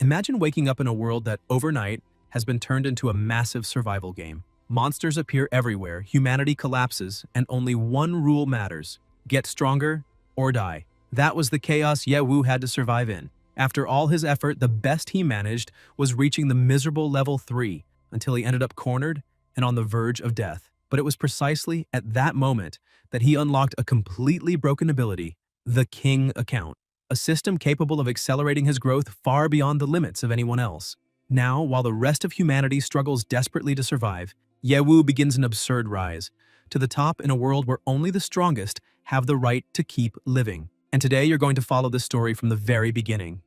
Imagine waking up in a world that overnight has been turned into a massive survival game. Monsters appear everywhere, humanity collapses, and only one rule matters: get stronger or die. That was the chaos Yahello had to survive in. After all his effort, the best he managed was reaching the miserable level 3 until he ended up cornered and on the verge of death. But it was precisely at that moment that he unlocked a completely broken ability, the King Account, a system capable of accelerating his growth far beyond the limits of anyone else. Now, while the rest of humanity struggles desperately to survive, Yahello begins an absurd rise to the top in a world where only the strongest have the right to keep living. And today you're going to follow this story from the very beginning.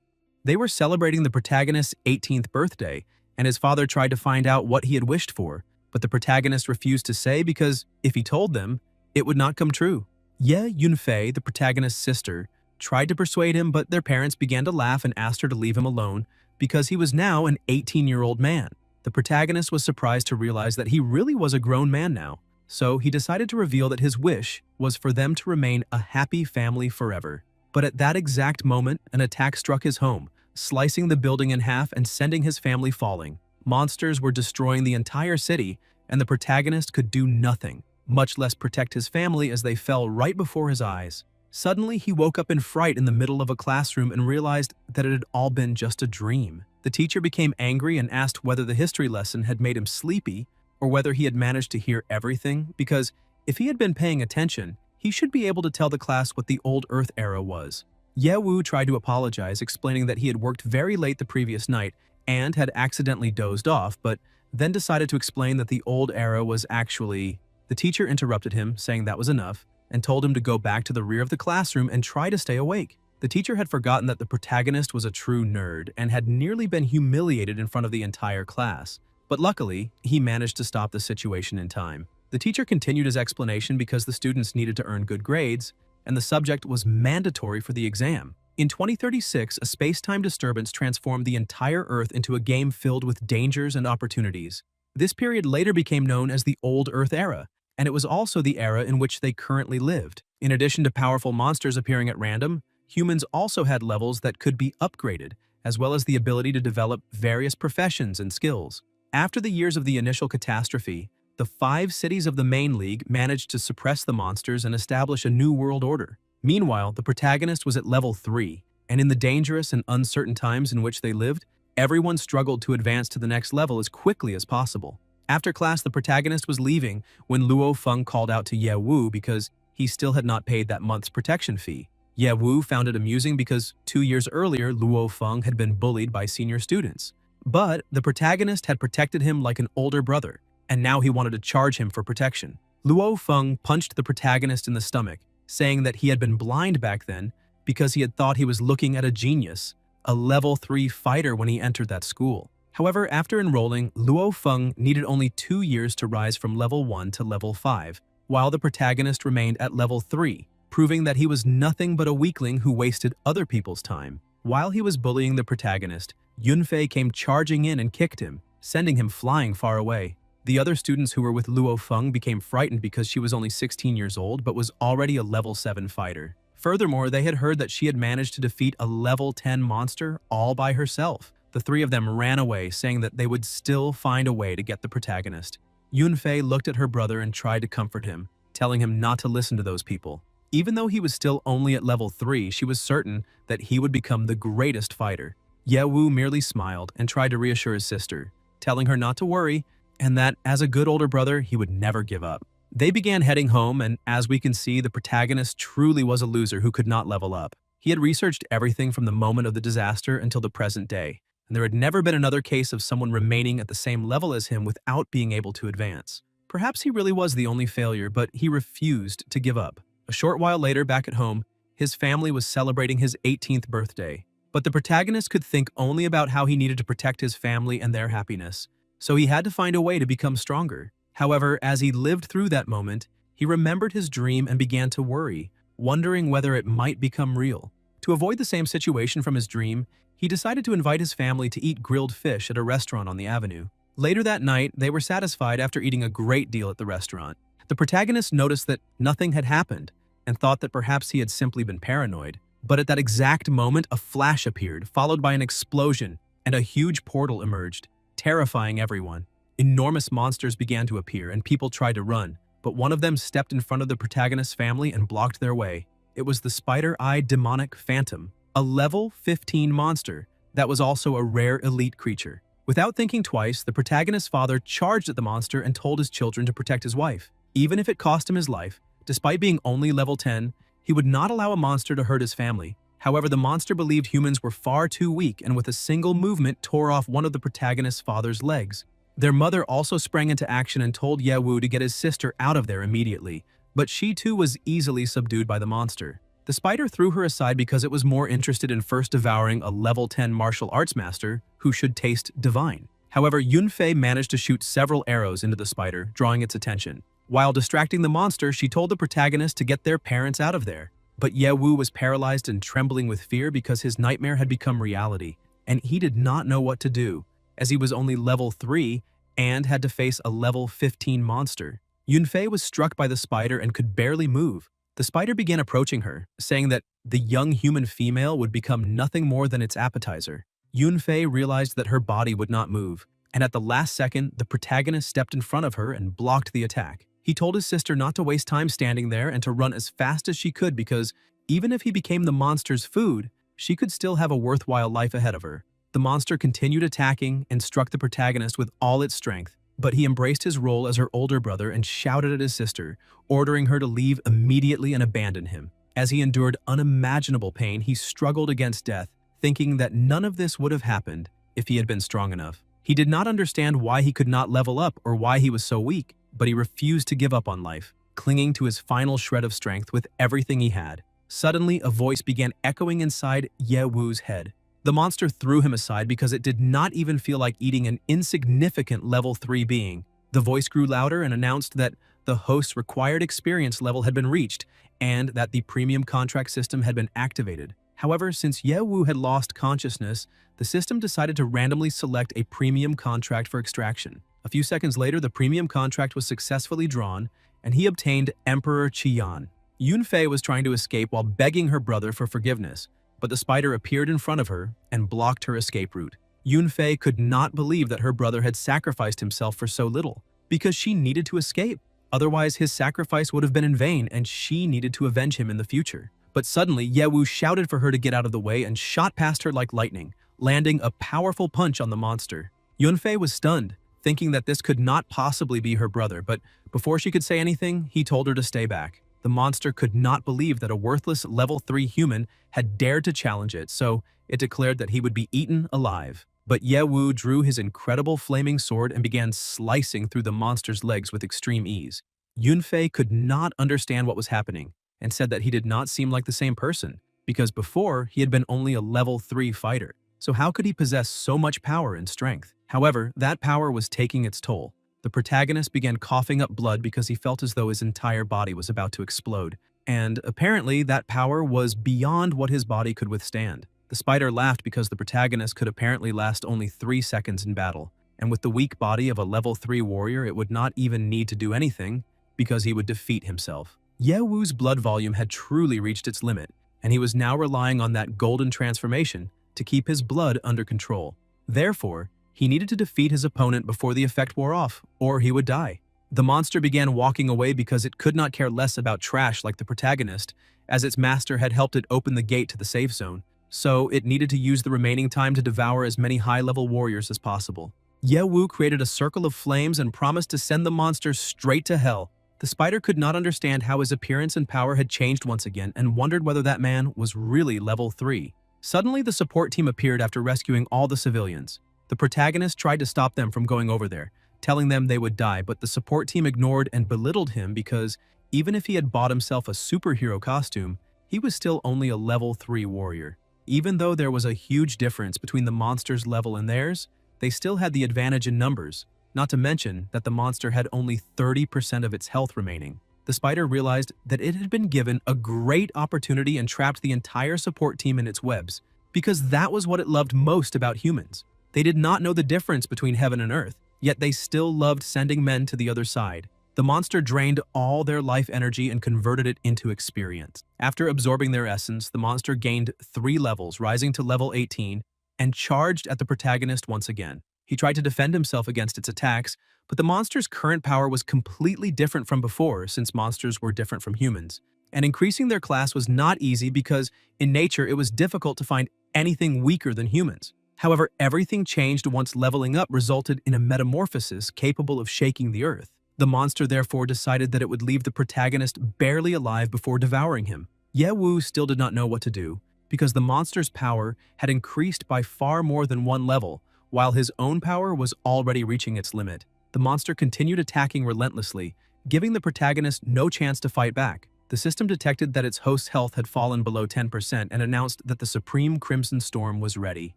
They were celebrating the protagonist's 18th birthday, and his father tried to find out what he had wished for, but the protagonist refused to say because if he told them, it would not come true. Ye Yunfei, the protagonist's sister, tried to persuade him, but their parents began to laugh and asked her to leave him alone because he was now an 18-year-old man. The protagonist was surprised to realize that he really was a grown man now, so he decided to reveal that his wish was for them to remain a happy family forever. But at that exact moment, an attack struck his home, slicing the building in half and sending his family falling. Monsters were destroying the entire city, and the protagonist could do nothing, much less protect his family as they fell right before his eyes. Suddenly, he woke up in fright in the middle of a classroom and realized that it had all been just a dream. The teacher became angry and asked whether the history lesson had made him sleepy or whether he had managed to hear everything, because if he had been paying attention, he should be able to tell the class what the old Earth era was. Yahello tried to apologize, explaining that he had worked very late the previous night and had accidentally dozed off, but then decided to explain that the old era was actually... The teacher interrupted him, saying that was enough, and told him to go back to the rear of the classroom and try to stay awake. The teacher had forgotten that the protagonist was a true nerd and had nearly been humiliated in front of the entire class. But luckily, he managed to stop the situation in time. The teacher continued his explanation because the students needed to earn good grades, and the subject was mandatory for the exam. In 2036, a space-time disturbance transformed the entire Earth into a game filled with dangers and opportunities. This period later became known as the Old Earth Era, and it was also the era in which they currently lived. In addition to powerful monsters appearing at random, humans also had levels that could be upgraded, as well as the ability to develop various professions and skills. After the years of the initial catastrophe, the 5 cities of the main league managed to suppress the monsters and establish a new world order. Meanwhile, the protagonist was at level 3, and in the dangerous and uncertain times in which they lived, everyone struggled to advance to the next level as quickly as possible. After class, the protagonist was leaving when Luo Feng called out to Yahello because he still had not paid that month's protection fee. Yahello found it amusing because 2 years earlier, Luo Feng had been bullied by senior students. But the protagonist had protected him like an older brother, and now he wanted to charge him for protection. Luo Feng punched the protagonist in the stomach, saying that he had been blind back then because he had thought he was looking at a genius, a level 3 fighter when he entered that school. However, after enrolling, Luo Feng needed only 2 years to rise from level 1 to level 5, while the protagonist remained at level 3, proving that he was nothing but a weakling who wasted other people's time. While he was bullying the protagonist, Yunfei came charging in and kicked him, sending him flying far away. The other students who were with Luo Feng became frightened because she was only 16 years old but was already a level 7 fighter. Furthermore, they had heard that she had managed to defeat a level 10 monster all by herself. The 3 of them ran away, saying that they would still find a way to get the protagonist. Yunfei looked at her brother and tried to comfort him, telling him not to listen to those people. Even though he was still only at level 3, she was certain that he would become the greatest fighter. Yahello merely smiled and tried to reassure his sister, telling her not to worry and that as a good older brother, he would never give up. They began heading home, and as we can see, the protagonist truly was a loser who could not level up. He had researched everything from the moment of the disaster until the present day, and there had never been another case of someone remaining at the same level as him without being able to advance. Perhaps he really was the only failure, but he refused to give up. A short while later, back at home, his family was celebrating his 18th birthday. But the protagonist could think only about how he needed to protect his family and their happiness, so he had to find a way to become stronger. However, as he lived through that moment, he remembered his dream and began to worry, wondering whether it might become real. To avoid the same situation from his dream, he decided to invite his family to eat grilled fish at a restaurant on the avenue. Later that night, they were satisfied after eating a great deal at the restaurant. The protagonist noticed that nothing had happened and thought that perhaps he had simply been paranoid. But at that exact moment, a flash appeared, followed by an explosion, and a huge portal emerged, terrifying everyone. Enormous monsters began to appear, and people tried to run, but one of them stepped in front of the protagonist's family and blocked their way. It was the spider-eyed demonic phantom, a level 15 monster that was also a rare elite creature. Without thinking twice, the protagonist's father charged at the monster and told his children to protect his wife. Even if it cost him his life, despite being only level 10, he would not allow a monster to hurt his family. However, the monster believed humans were far too weak and with a single movement tore off one of the protagonist's father's legs. Their mother also sprang into action and told Yewu to get his sister out of there immediately, but she too was easily subdued by the monster. The spider threw her aside because it was more interested in first devouring a level 10 martial arts master who should taste divine. However, Yunfei managed to shoot several arrows into the spider, drawing its attention. While distracting the monster, she told the protagonist to get their parents out of there. But Yewu was paralyzed and trembling with fear because his nightmare had become reality, and he did not know what to do, as he was only level 3 and had to face a level 15 monster. Yunfei was struck by the spider and could barely move. The spider began approaching her, saying that the young human female would become nothing more than its appetizer. Yunfei realized that her body would not move, and at the last second, the protagonist stepped in front of her and blocked the attack. He told his sister not to waste time standing there and to run as fast as she could because even if he became the monster's food, she could still have a worthwhile life ahead of her. The monster continued attacking and struck the protagonist with all its strength, but he embraced his role as her older brother and shouted at his sister, ordering her to leave immediately and abandon him. As he endured unimaginable pain, he struggled against death, thinking that none of this would have happened if he had been strong enough. He did not understand why he could not level up or why he was so weak, but he refused to give up on life, clinging to his final shred of strength with everything he had. Suddenly, a voice began echoing inside Yewu's head. The monster threw him aside because it did not even feel like eating an insignificant level 3 being. The voice grew louder and announced that the host's required experience level had been reached and that the premium contract system had been activated. However, since Yewu had lost consciousness, the system decided to randomly select a premium contract for extraction. A few seconds later, the premium contract was successfully drawn, and he obtained Emperor Qian. Yunfei was trying to escape while begging her brother for forgiveness, but the spider appeared in front of her and blocked her escape route. Yunfei could not believe that her brother had sacrificed himself for so little, because she needed to escape. Otherwise, his sacrifice would have been in vain, and she needed to avenge him in the future. But suddenly, Yewu shouted for her to get out of the way and shot past her like lightning, landing a powerful punch on the monster. Yunfei was stunned, thinking that this could not possibly be her brother, but before she could say anything, he told her to stay back. The monster could not believe that a worthless level 3 human had dared to challenge it, so it declared that he would be eaten alive. But Yewu drew his incredible flaming sword and began slicing through the monster's legs with extreme ease. Yunfei could not understand what was happening and said that he did not seem like the same person, because before he had been only a level 3 fighter. So how could he possess so much power and strength? However, that power was taking its toll. The protagonist began coughing up blood because he felt as though his entire body was about to explode. And apparently, that power was beyond what his body could withstand. The spider laughed because the protagonist could apparently last only 3 seconds in battle. And with the weak body of a level 3 warrior, it would not even need to do anything because he would defeat himself. Yewu's blood volume had truly reached its limit, and he was now relying on that golden transformation to keep his blood under control. Therefore, he needed to defeat his opponent before the effect wore off, or he would die. The monster began walking away because it could not care less about trash like the protagonist, as its master had helped it open the gate to the safe zone, so it needed to use the remaining time to devour as many high-level warriors as possible. Yewu created a circle of flames and promised to send the monster straight to hell. The spider could not understand how his appearance and power had changed once again and wondered whether that man was really level 3. Suddenly, the support team appeared after rescuing all the civilians. The protagonist tried to stop them from going over there, telling them they would die, but the support team ignored and belittled him because even if he had bought himself a superhero costume, he was still only a level 3 warrior. Even though there was a huge difference between the monster's level and theirs, they still had the advantage in numbers, not to mention that the monster had only 30% of its health remaining. The spider realized that it had been given a great opportunity and trapped the entire support team in its webs, because that was what it loved most about humans. They did not know the difference between heaven and earth, yet they still loved sending men to the other side. The monster drained all their life energy and converted it into experience. After absorbing their essence, the monster gained 3 levels, rising to level 18, and charged at the protagonist once again. He tried to defend himself against its attacks, but the monster's current power was completely different from before since monsters were different from humans. And increasing their class was not easy because, in nature, it was difficult to find anything weaker than humans. However, everything changed once leveling up resulted in a metamorphosis capable of shaking the earth. The monster therefore decided that it would leave the protagonist barely alive before devouring him. Yahello still did not know what to do, because the monster's power had increased by far more than one level, while his own power was already reaching its limit. The monster continued attacking relentlessly, giving the protagonist no chance to fight back. The system detected that its host's health had fallen below 10% and announced that the Supreme Crimson Storm was ready.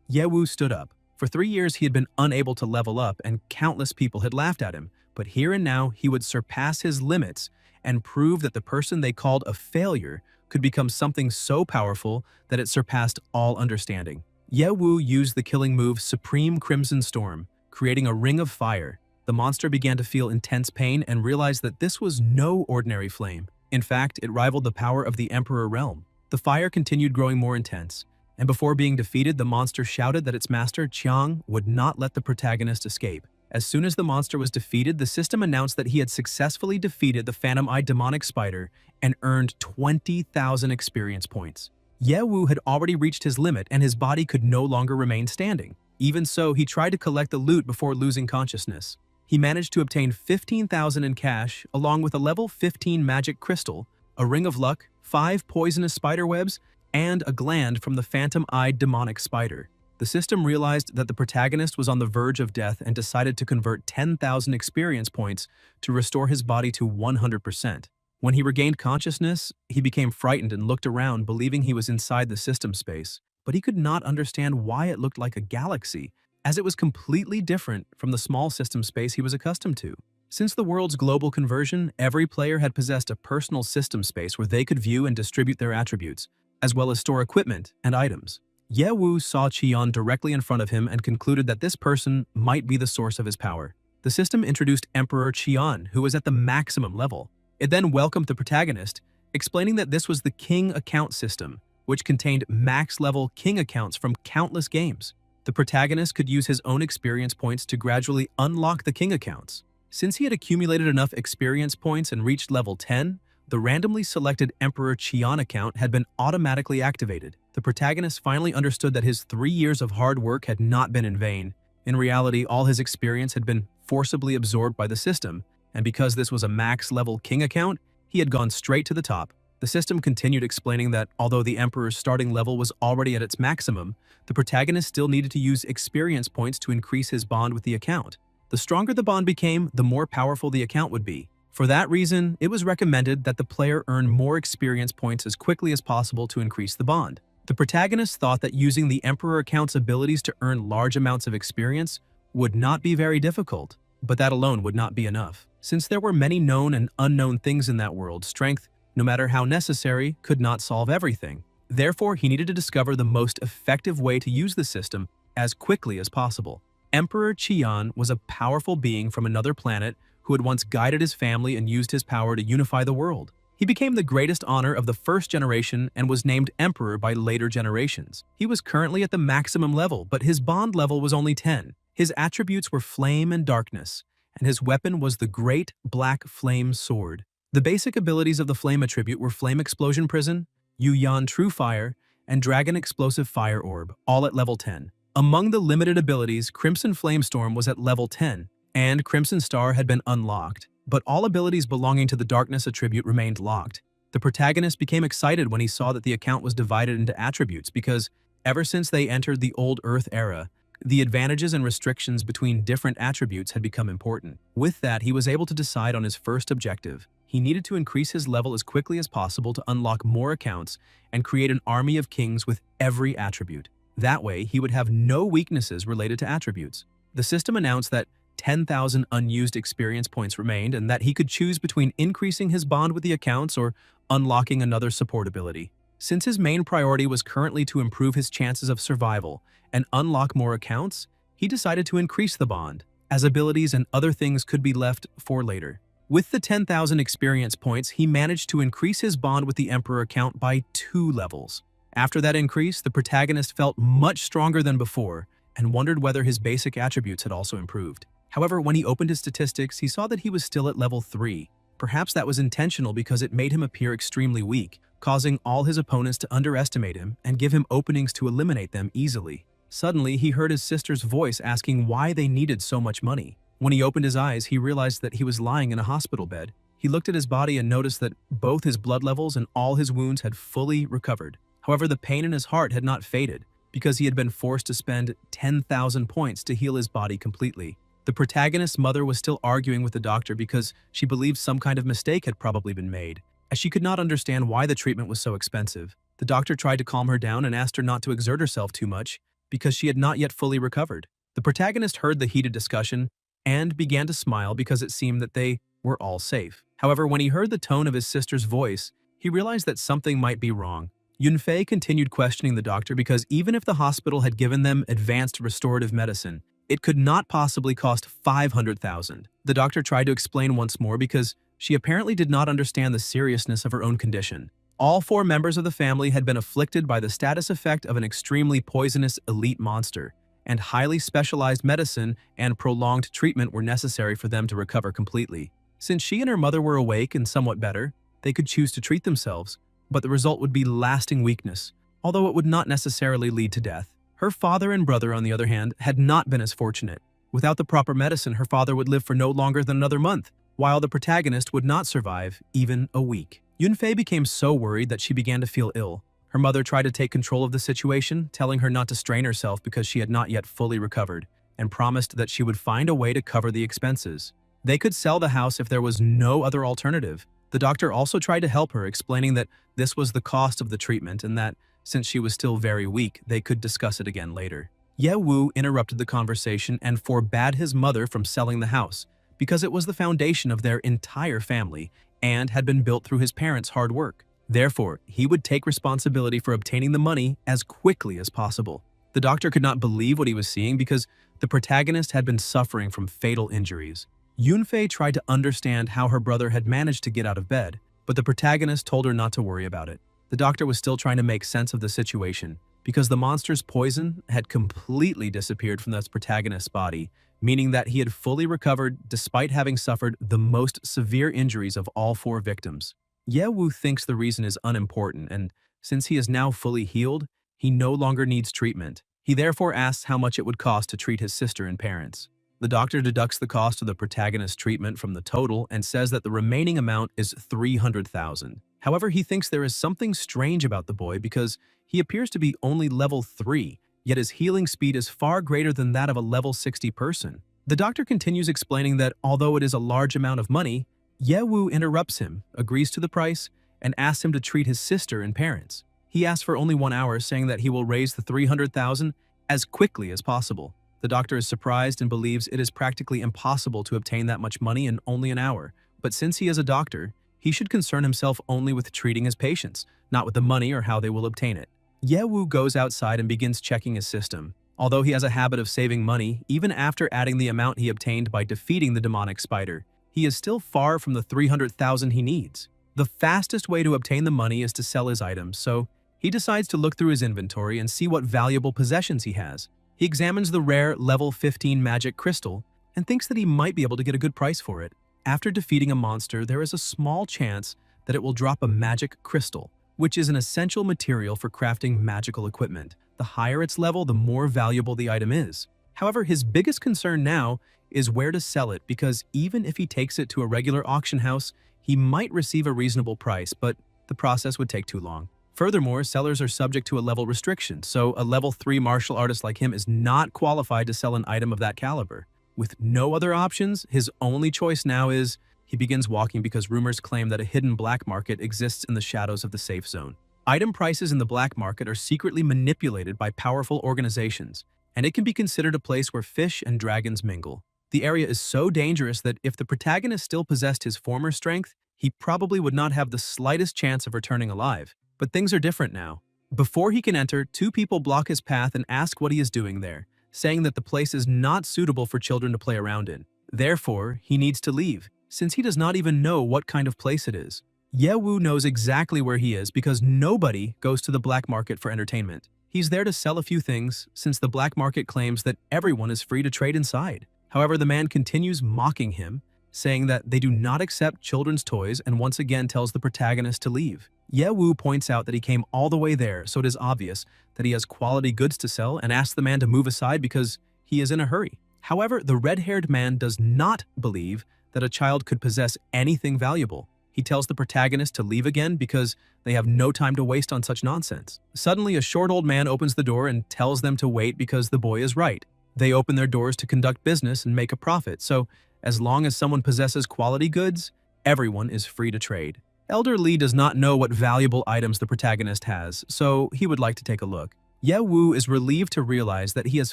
Yahello stood up. For 3 years he had been unable to level up and countless people had laughed at him, but here and now he would surpass his limits and prove that the person they called a failure could become something so powerful that it surpassed all understanding. Yahello used the killing move Supreme Crimson Storm, creating a ring of fire. The monster began to feel intense pain and realized that this was no ordinary flame. In fact, it rivaled the power of the Emperor realm. The fire continued growing more intense, and before being defeated, the monster shouted that its master, Chiang, would not let the protagonist escape. As soon as the monster was defeated, the system announced that he had successfully defeated the Phantom-Eyed Demonic Spider and earned 20,000 experience points. Yahello had already reached his limit and his body could no longer remain standing. Even so, he tried to collect the loot before losing consciousness. He managed to obtain 15,000 in cash, along with a level 15 magic crystal, a ring of luck, 5 poisonous spiderwebs, and a gland from the Phantom-Eyed Demonic Spider. The system realized that the protagonist was on the verge of death and decided to convert 10,000 experience points to restore his body to 100%. When he regained consciousness, he became frightened and looked around, believing he was inside the system space, but he could not understand why it looked like a galaxy, as it was completely different from the small system space he was accustomed to. Since the world's global conversion, every player had possessed a personal system space where they could view and distribute their attributes, as well as store equipment and items. Yahello saw Qian directly in front of him and concluded that this person might be the source of his power. The system introduced Emperor Qian, who was at the maximum level. It then welcomed the protagonist, explaining that this was the King account system, which contained max-level King accounts from countless games. The protagonist could use his own experience points to gradually unlock the King accounts. Since he had accumulated enough experience points and reached level 10, the randomly selected Emperor Qian account had been automatically activated. The protagonist finally understood that his 3 years of hard work had not been in vain. In reality, all his experience had been forcibly absorbed by the system, and because this was a max-level King account, he had gone straight to the top. The system continued explaining that although the Emperor's starting level was already at its maximum, the protagonist still needed to use experience points to increase his bond with the account. The stronger the bond became, the more powerful the account would be. For that reason, it was recommended that the player earn more experience points as quickly as possible to increase the bond. The protagonist thought that using the Emperor account's abilities to earn large amounts of experience would not be very difficult, but that alone would not be enough. Since there were many known and unknown things in that world, strength, no matter how necessary, could not solve everything. Therefore, he needed to discover the most effective way to use the system as quickly as possible. Emperor Qian was a powerful being from another planet who had once guided his family and used his power to unify the world. He became the greatest honor of the first generation and was named Emperor by later generations. He was currently at the maximum level, but his bond level was only 10. His attributes were flame and darkness, and his weapon was the Great Black Flame Sword. The basic abilities of the Flame attribute were Flame Explosion Prison, Yuyan True Fire, and Dragon Explosive Fire Orb, all at level 10. Among the limited abilities, Crimson Flamestorm was at level 10, and Crimson Star had been unlocked, but all abilities belonging to the Darkness attribute remained locked. The protagonist became excited when he saw that the account was divided into attributes because, ever since they entered the Old Earth era, the advantages and restrictions between different attributes had become important. With that, he was able to decide on his first objective. He needed to increase his level as quickly as possible to unlock more accounts and create an army of kings with every attribute. That way, he would have no weaknesses related to attributes. The system announced that 10,000 unused experience points remained and that he could choose between increasing his bond with the accounts or unlocking another support ability. Since his main priority was currently to improve his chances of survival and unlock more accounts, he decided to increase the bond, as abilities and other things could be left for later. With the 10,000 experience points, he managed to increase his bond with the Emperor account by 2 levels. After that increase, the protagonist felt much stronger than before and wondered whether his basic attributes had also improved. However, when he opened his statistics, he saw that he was still at level 3. Perhaps that was intentional because it made him appear extremely weak, causing all his opponents to underestimate him and give him openings to eliminate them easily. Suddenly, he heard his sister's voice asking why they needed so much money. When he opened his eyes, he realized that he was lying in a hospital bed. He looked at his body and noticed that both his blood levels and all his wounds had fully recovered. However, the pain in his heart had not faded, because he had been forced to spend 10,000 points to heal his body completely. The protagonist's mother was still arguing with the doctor because she believed some kind of mistake had probably been made, as she could not understand why the treatment was so expensive. The doctor tried to calm her down and asked her not to exert herself too much because she had not yet fully recovered. The protagonist heard the heated discussion and began to smile because it seemed that they were all safe. However, when he heard the tone of his sister's voice, he realized that something might be wrong. Yunfei continued questioning the doctor because even if the hospital had given them advanced restorative medicine, it could not possibly cost 500,000. The doctor tried to explain once more because she apparently did not understand the seriousness of her own condition. All 4 members of the family had been afflicted by the status effect of an extremely poisonous elite monster, and highly specialized medicine and prolonged treatment were necessary for them to recover completely. Since she and her mother were awake and somewhat better, they could choose to treat themselves, but the result would be lasting weakness, although it would not necessarily lead to death. Her father and brother, on the other hand, had not been as fortunate. Without the proper medicine, her father would live for no longer than another month, while the protagonist would not survive even a week. Yunfei became so worried that she began to feel ill. Her mother tried to take control of the situation, telling her not to strain herself because she had not yet fully recovered, and promised that she would find a way to cover the expenses. They could sell the house if there was no other alternative. The doctor also tried to help her, explaining that this was the cost of the treatment and that, since she was still very weak, they could discuss it again later. Ye Wu interrupted the conversation and forbade his mother from selling the house because it was the foundation of their entire family and had been built through his parents' hard work. Therefore, he would take responsibility for obtaining the money as quickly as possible. The doctor could not believe what he was seeing because the protagonist had been suffering from fatal injuries. Yunfei tried to understand how her brother had managed to get out of bed, but the protagonist told her not to worry about it. The doctor was still trying to make sense of the situation because the monster's poison had completely disappeared from the protagonist's body, meaning that he had fully recovered despite having suffered the most severe injuries of all 4 victims. Ye Wu thinks the reason is unimportant, and since he is now fully healed, he no longer needs treatment. He therefore asks how much it would cost to treat his sister and parents. The doctor deducts the cost of the protagonist's treatment from the total and says that the remaining amount is 300,000. However, he thinks there is something strange about the boy because he appears to be only level 3, yet his healing speed is far greater than that of a level 60 person. The doctor continues explaining that although it is a large amount of money, Ye Wu interrupts him, agrees to the price, and asks him to treat his sister and parents. He asks for only 1 hour, saying that he will raise the 300,000 as quickly as possible. The doctor is surprised and believes it is practically impossible to obtain that much money in only an hour, but since he is a doctor, he should concern himself only with treating his patients, not with the money or how they will obtain it. Ye Wu goes outside and begins checking his system. Although he has a habit of saving money, even after adding the amount he obtained by defeating the demonic spider, he is still far from the 300,000 he needs. The fastest way to obtain the money is to sell his items, so he decides to look through his inventory and see what valuable possessions he has. He examines the rare level 15 magic crystal and thinks that he might be able to get a good price for it. After defeating a monster, there is a small chance that it will drop a magic crystal, which is an essential material for crafting magical equipment. The higher its level, the more valuable the item is. However, his biggest concern now is where to sell it because even if he takes it to a regular auction house, he might receive a reasonable price, but the process would take too long. Furthermore, sellers are subject to a level restriction, so a level 3 martial artist like him is not qualified to sell an item of that caliber. With no other options, his only choice now is he begins walking because rumors claim that a hidden black market exists in the shadows of the safe zone. Item prices in the black market are secretly manipulated by powerful organizations, and it can be considered a place where fish and dragons mingle. The area is so dangerous that if the protagonist still possessed his former strength, he probably would not have the slightest chance of returning alive. But things are different now. Before he can enter, 2 people block his path and ask what he is doing there, saying that the place is not suitable for children to play around in. Therefore, he needs to leave, since he does not even know what kind of place it is. Yewu knows exactly where he is because nobody goes to the black market for entertainment. He's there to sell a few things, since the black market claims that everyone is free to trade inside. However, the man continues mocking him, saying that they do not accept children's toys, and once again tells the protagonist to leave. Yewu points out that he came all the way there, so it is obvious that he has quality goods to sell, and asks the man to move aside because he is in a hurry. However, the red-haired man does not believe that a child could possess anything valuable. He tells the protagonist to leave again because they have no time to waste on such nonsense. Suddenly, a short old man opens the door and tells them to wait because the boy is right. They open their doors to conduct business and make a profit, so as long as someone possesses quality goods, everyone is free to trade. Elder Lee does not know what valuable items the protagonist has, so he would like to take a look. Yewu is relieved to realize that he has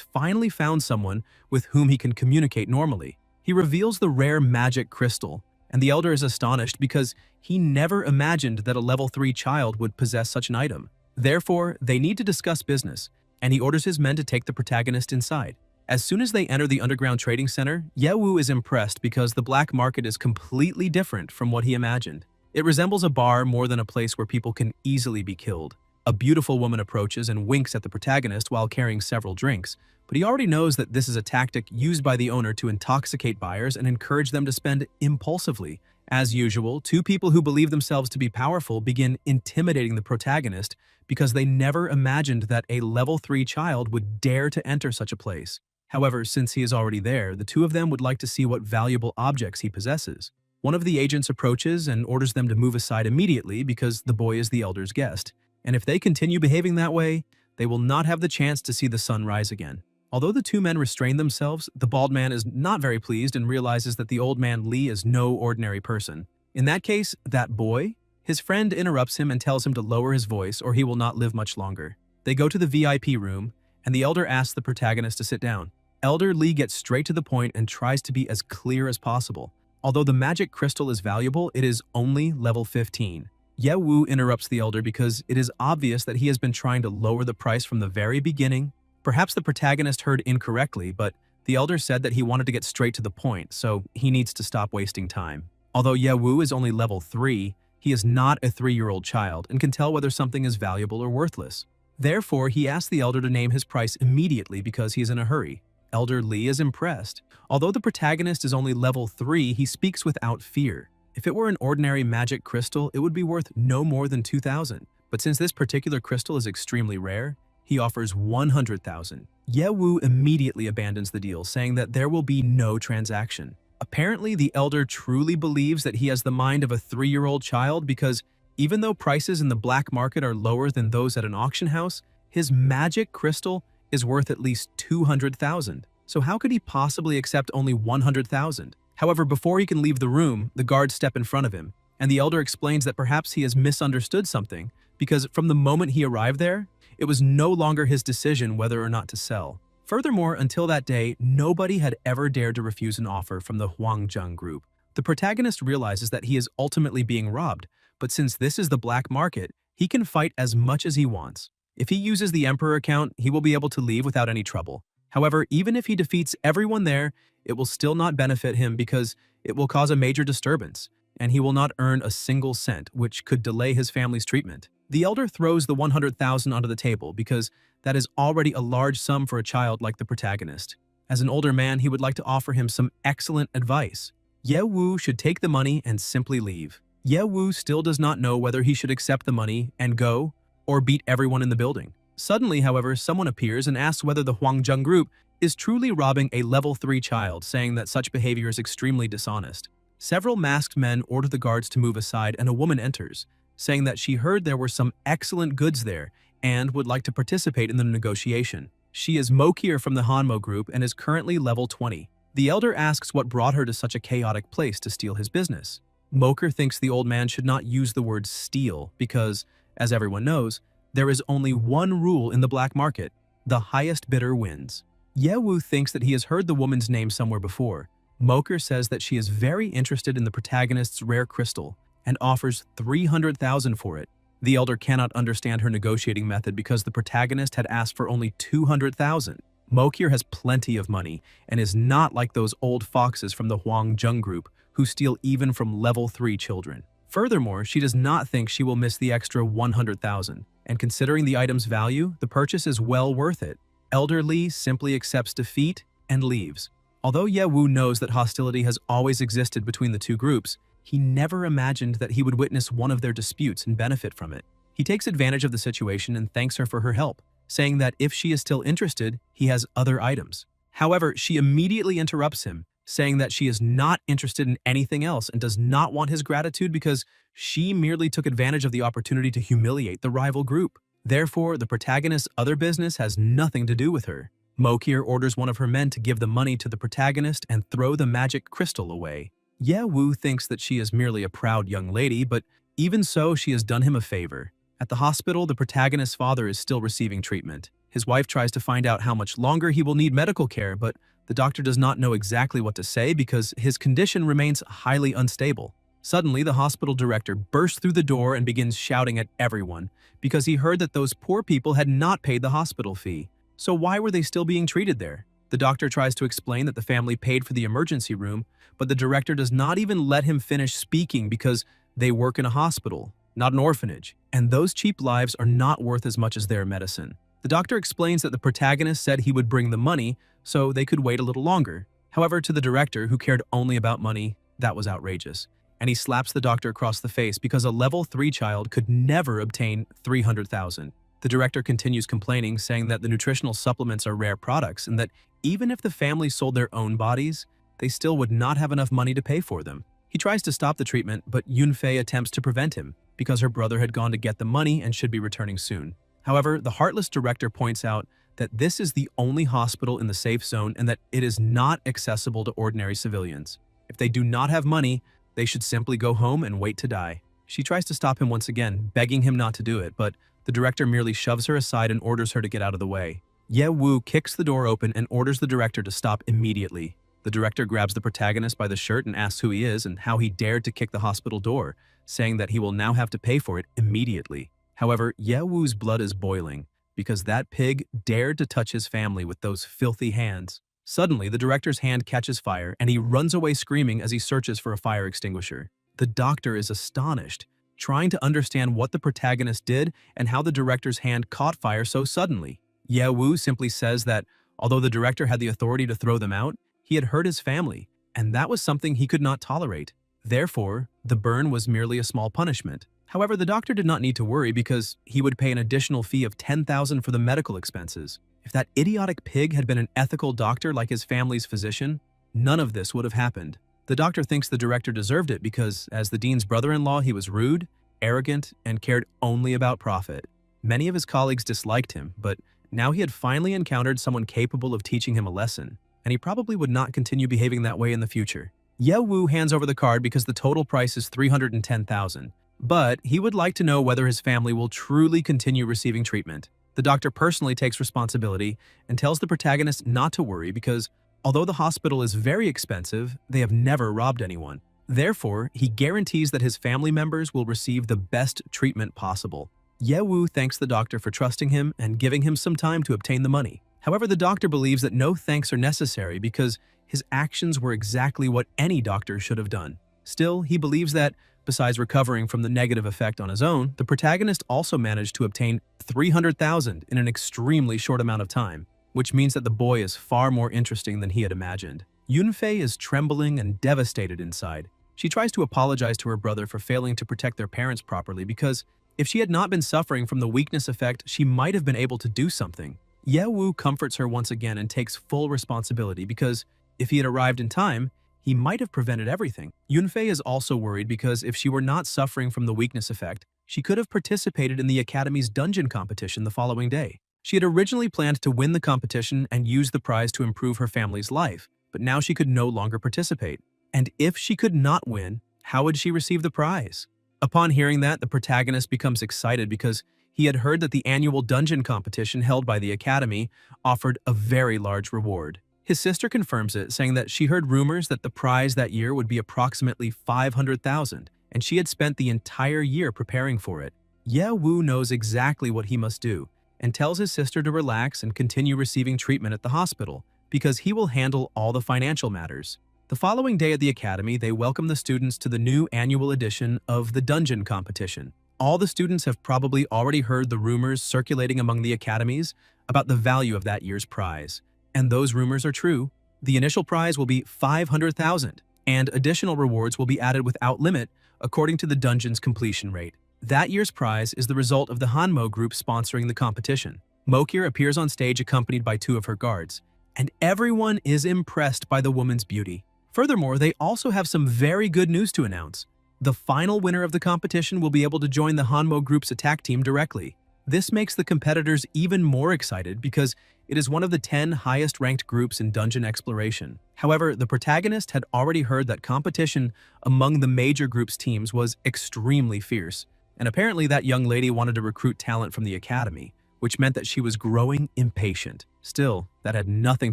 finally found someone with whom he can communicate normally. He reveals the rare magic crystal, and the elder is astonished because he never imagined that a level 3 child would possess such an item. Therefore, they need to discuss business, and he orders his men to take the protagonist inside. As soon as they enter the underground trading center, Yewu is impressed because the black market is completely different from what he imagined. It resembles a bar more than a place where people can easily be killed. A beautiful woman approaches and winks at the protagonist while carrying several drinks, but he already knows that this is a tactic used by the owner to intoxicate buyers and encourage them to spend impulsively. As usual, two people who believe themselves to be powerful begin intimidating the protagonist because they never imagined that a level 3 child would dare to enter such a place. However, since he is already there, the two of them would like to see what valuable objects he possesses. One of the agents approaches and orders them to move aside immediately because the boy is the elder's guest, and if they continue behaving that way, they will not have the chance to see the sun rise again. Although the two men restrain themselves, the bald man is not very pleased and realizes that the old man Lee is no ordinary person. In that case, that boy? His friend interrupts him and tells him to lower his voice or he will not live much longer. They go to the VIP room, and the elder asks the protagonist to sit down. Elder Lee gets straight to the point and tries to be as clear as possible. Although the magic crystal is valuable, it is only level 15. Yewu interrupts the elder because it is obvious that he has been trying to lower the price from the very beginning. Perhaps the protagonist heard incorrectly, but the elder said that he wanted to get straight to the point, so he needs to stop wasting time. Although Yewu is only level 3, he is not a 3-year-old child and can tell whether something is valuable or worthless. Therefore, he asks the elder to name his price immediately because he is in a hurry. Elder Lee is impressed. Although the protagonist is only level 3, he speaks without fear. If it were an ordinary magic crystal, it would be worth no more than 2,000. But since this particular crystal is extremely rare, he offers 100,000. Yewu immediately abandons the deal, saying that there will be no transaction. Apparently, the elder truly believes that he has the mind of a 3-year-old child because even though prices in the black market are lower than those at an auction house, his magic crystal is worth at least 200,000. So how could he possibly accept only 100,000? However, before he can leave the room, the guards step in front of him, and the elder explains that perhaps he has misunderstood something because from the moment he arrived there, it was no longer his decision whether or not to sell. Furthermore, until that day, nobody had ever dared to refuse an offer from the Huangjung group. The protagonist realizes that he is ultimately being robbed, but since this is the black market, he can fight as much as he wants. If he uses the Emperor account, he will be able to leave without any trouble. However, even if he defeats everyone there, it will still not benefit him because it will cause a major disturbance, and he will not earn a single cent, which could delay his family's treatment. The elder throws the 100,000 onto the table because that is already a large sum for a child like the protagonist. As an older man, he would like to offer him some excellent advice. Yewu should take the money and simply leave. Yewu still does not know whether he should accept the money and go, or beat everyone in the building. Suddenly, however, someone appears and asks whether the Huangjung group is truly robbing a level 3 child, saying that such behavior is extremely dishonest. Several masked men order the guards to move aside, and a woman enters, saying that she heard there were some excellent goods there and would like to participate in the negotiation. She is Mokir from the Hanmo group and is currently level 20. The elder asks what brought her to such a chaotic place to steal his business. Mokir thinks the old man should not use the word steal because, as everyone knows, there is only one rule in the black market: the highest bidder wins. Yewu thinks that he has heard the woman's name somewhere before. Mokir says that she is very interested in the protagonist's rare crystal and offers 300,000 for it. The elder cannot understand her negotiating method because the protagonist had asked for only 200,000. Mokir has plenty of money and is not like those old foxes from the Huangjung group who steal even from level 3 children. Furthermore, she does not think she will miss the extra 100,000, and considering the item's value, the purchase is well worth it. Elder Lee simply accepts defeat and leaves. Although Ye Wu knows that hostility has always existed between the two groups, he never imagined that he would witness one of their disputes and benefit from it. He takes advantage of the situation and thanks her for her help, saying that if she is still interested, he has other items. However, she immediately interrupts him, saying that she is not interested in anything else and does not want his gratitude because she merely took advantage of the opportunity to humiliate the rival group. Therefore, the protagonist's other business has nothing to do with her. Mokir orders one of her men to give the money to the protagonist and throw the magic crystal away. Ye Wu thinks that she is merely a proud young lady, but even so, she has done him a favor. At the hospital, the protagonist's father is still receiving treatment. His wife tries to find out how much longer he will need medical care, but the doctor does not know exactly what to say because his condition remains highly unstable. Suddenly, the hospital director bursts through the door and begins shouting at everyone because he heard that those poor people had not paid the hospital fee. So why were they still being treated there? The doctor tries to explain that the family paid for the emergency room, but the director does not even let him finish speaking because they work in a hospital, not an orphanage, and those cheap lives are not worth as much as their medicine. The doctor explains that the protagonist said he would bring the money so they could wait a little longer. However, to the director, who cared only about money, that was outrageous. And he slaps the doctor across the face because a level 3 child could never obtain 300,000. The director continues complaining, saying that the nutritional supplements are rare products and that even if the family sold their own bodies, they still would not have enough money to pay for them. He tries to stop the treatment, but Yunfei attempts to prevent him because her brother had gone to get the money and should be returning soon. However, the heartless director points out that this is the only hospital in the safe zone and that it is not accessible to ordinary civilians. If they do not have money, they should simply go home and wait to die. She tries to stop him once again, begging him not to do it, but the director merely shoves her aside and orders her to get out of the way. Ye Wu kicks the door open and orders the director to stop immediately. The director grabs the protagonist by the shirt and asks who he is and how he dared to kick the hospital door, saying that he will now have to pay for it immediately. However, Ye Wu's blood is boiling because that pig dared to touch his family with those filthy hands. Suddenly, the director's hand catches fire and he runs away screaming as he searches for a fire extinguisher. The doctor is astonished, trying to understand what the protagonist did and how the director's hand caught fire so suddenly. Ye Wu simply says that although the director had the authority to throw them out, he had hurt his family, and that was something he could not tolerate. Therefore, the burn was merely a small punishment. However, the doctor did not need to worry because he would pay an additional fee of 10,000 for the medical expenses. If that idiotic pig had been an ethical doctor like his family's physician, none of this would have happened. The doctor thinks the director deserved it because, as the dean's brother-in-law, he was rude, arrogant, and cared only about profit. Many of his colleagues disliked him, but now he had finally encountered someone capable of teaching him a lesson, and he probably would not continue behaving that way in the future. Ye Wu hands over the card because the total price is 310,000, but he would like to know whether his family will truly continue receiving treatment. The doctor personally takes responsibility and tells the protagonist not to worry because, although the hospital is very expensive, they have never robbed anyone. Therefore, he guarantees that his family members will receive the best treatment possible. Ye Wu thanks the doctor for trusting him and giving him some time to obtain the money. However, the doctor believes that no thanks are necessary because his actions were exactly what any doctor should have done. Still, he believes that, besides recovering from the negative effect on his own, the protagonist also managed to obtain 300,000 in an extremely short amount of time, which means that the boy is far more interesting than he had imagined. Yunfei is trembling and devastated inside. She tries to apologize to her brother for failing to protect their parents properly because if she had not been suffering from the weakness effect, she might have been able to do something. Ye Wu comforts her once again and takes full responsibility because if he had arrived in time, he might have prevented everything. Yunfei is also worried because if she were not suffering from the weakness effect, she could have participated in the Academy's dungeon competition the following day. She had originally planned to win the competition and use the prize to improve her family's life, but now she could no longer participate. And if she could not win, how would she receive the prize? Upon hearing that, the protagonist becomes excited because he had heard that the annual dungeon competition held by the Academy offered a very large reward. His sister confirms it, saying that she heard rumors that the prize that year would be approximately 500,000, and she had spent the entire year preparing for it. Ye Wu knows exactly what he must do, and tells his sister to relax and continue receiving treatment at the hospital, because he will handle all the financial matters. The following day at the academy, they welcome the students to the new annual edition of the dungeon competition. All the students have probably already heard the rumors circulating among the academies about the value of that year's prize. And those rumors are true. The initial prize will be 500,000, and additional rewards will be added without limit according to the dungeon's completion rate. That year's prize is the result of the Hanmo group sponsoring the competition. Mokir appears on stage accompanied by 2 of her guards, and everyone is impressed by the woman's beauty. Furthermore, they also have some very good news to announce. The final winner of the competition will be able to join the Hanmo group's attack team directly. This makes the competitors even more excited because it is one of the 10 highest-ranked groups in dungeon exploration. However, the protagonist had already heard that competition among the major group's teams was extremely fierce, and apparently that young lady wanted to recruit talent from the academy, which meant that she was growing impatient. Still, that had nothing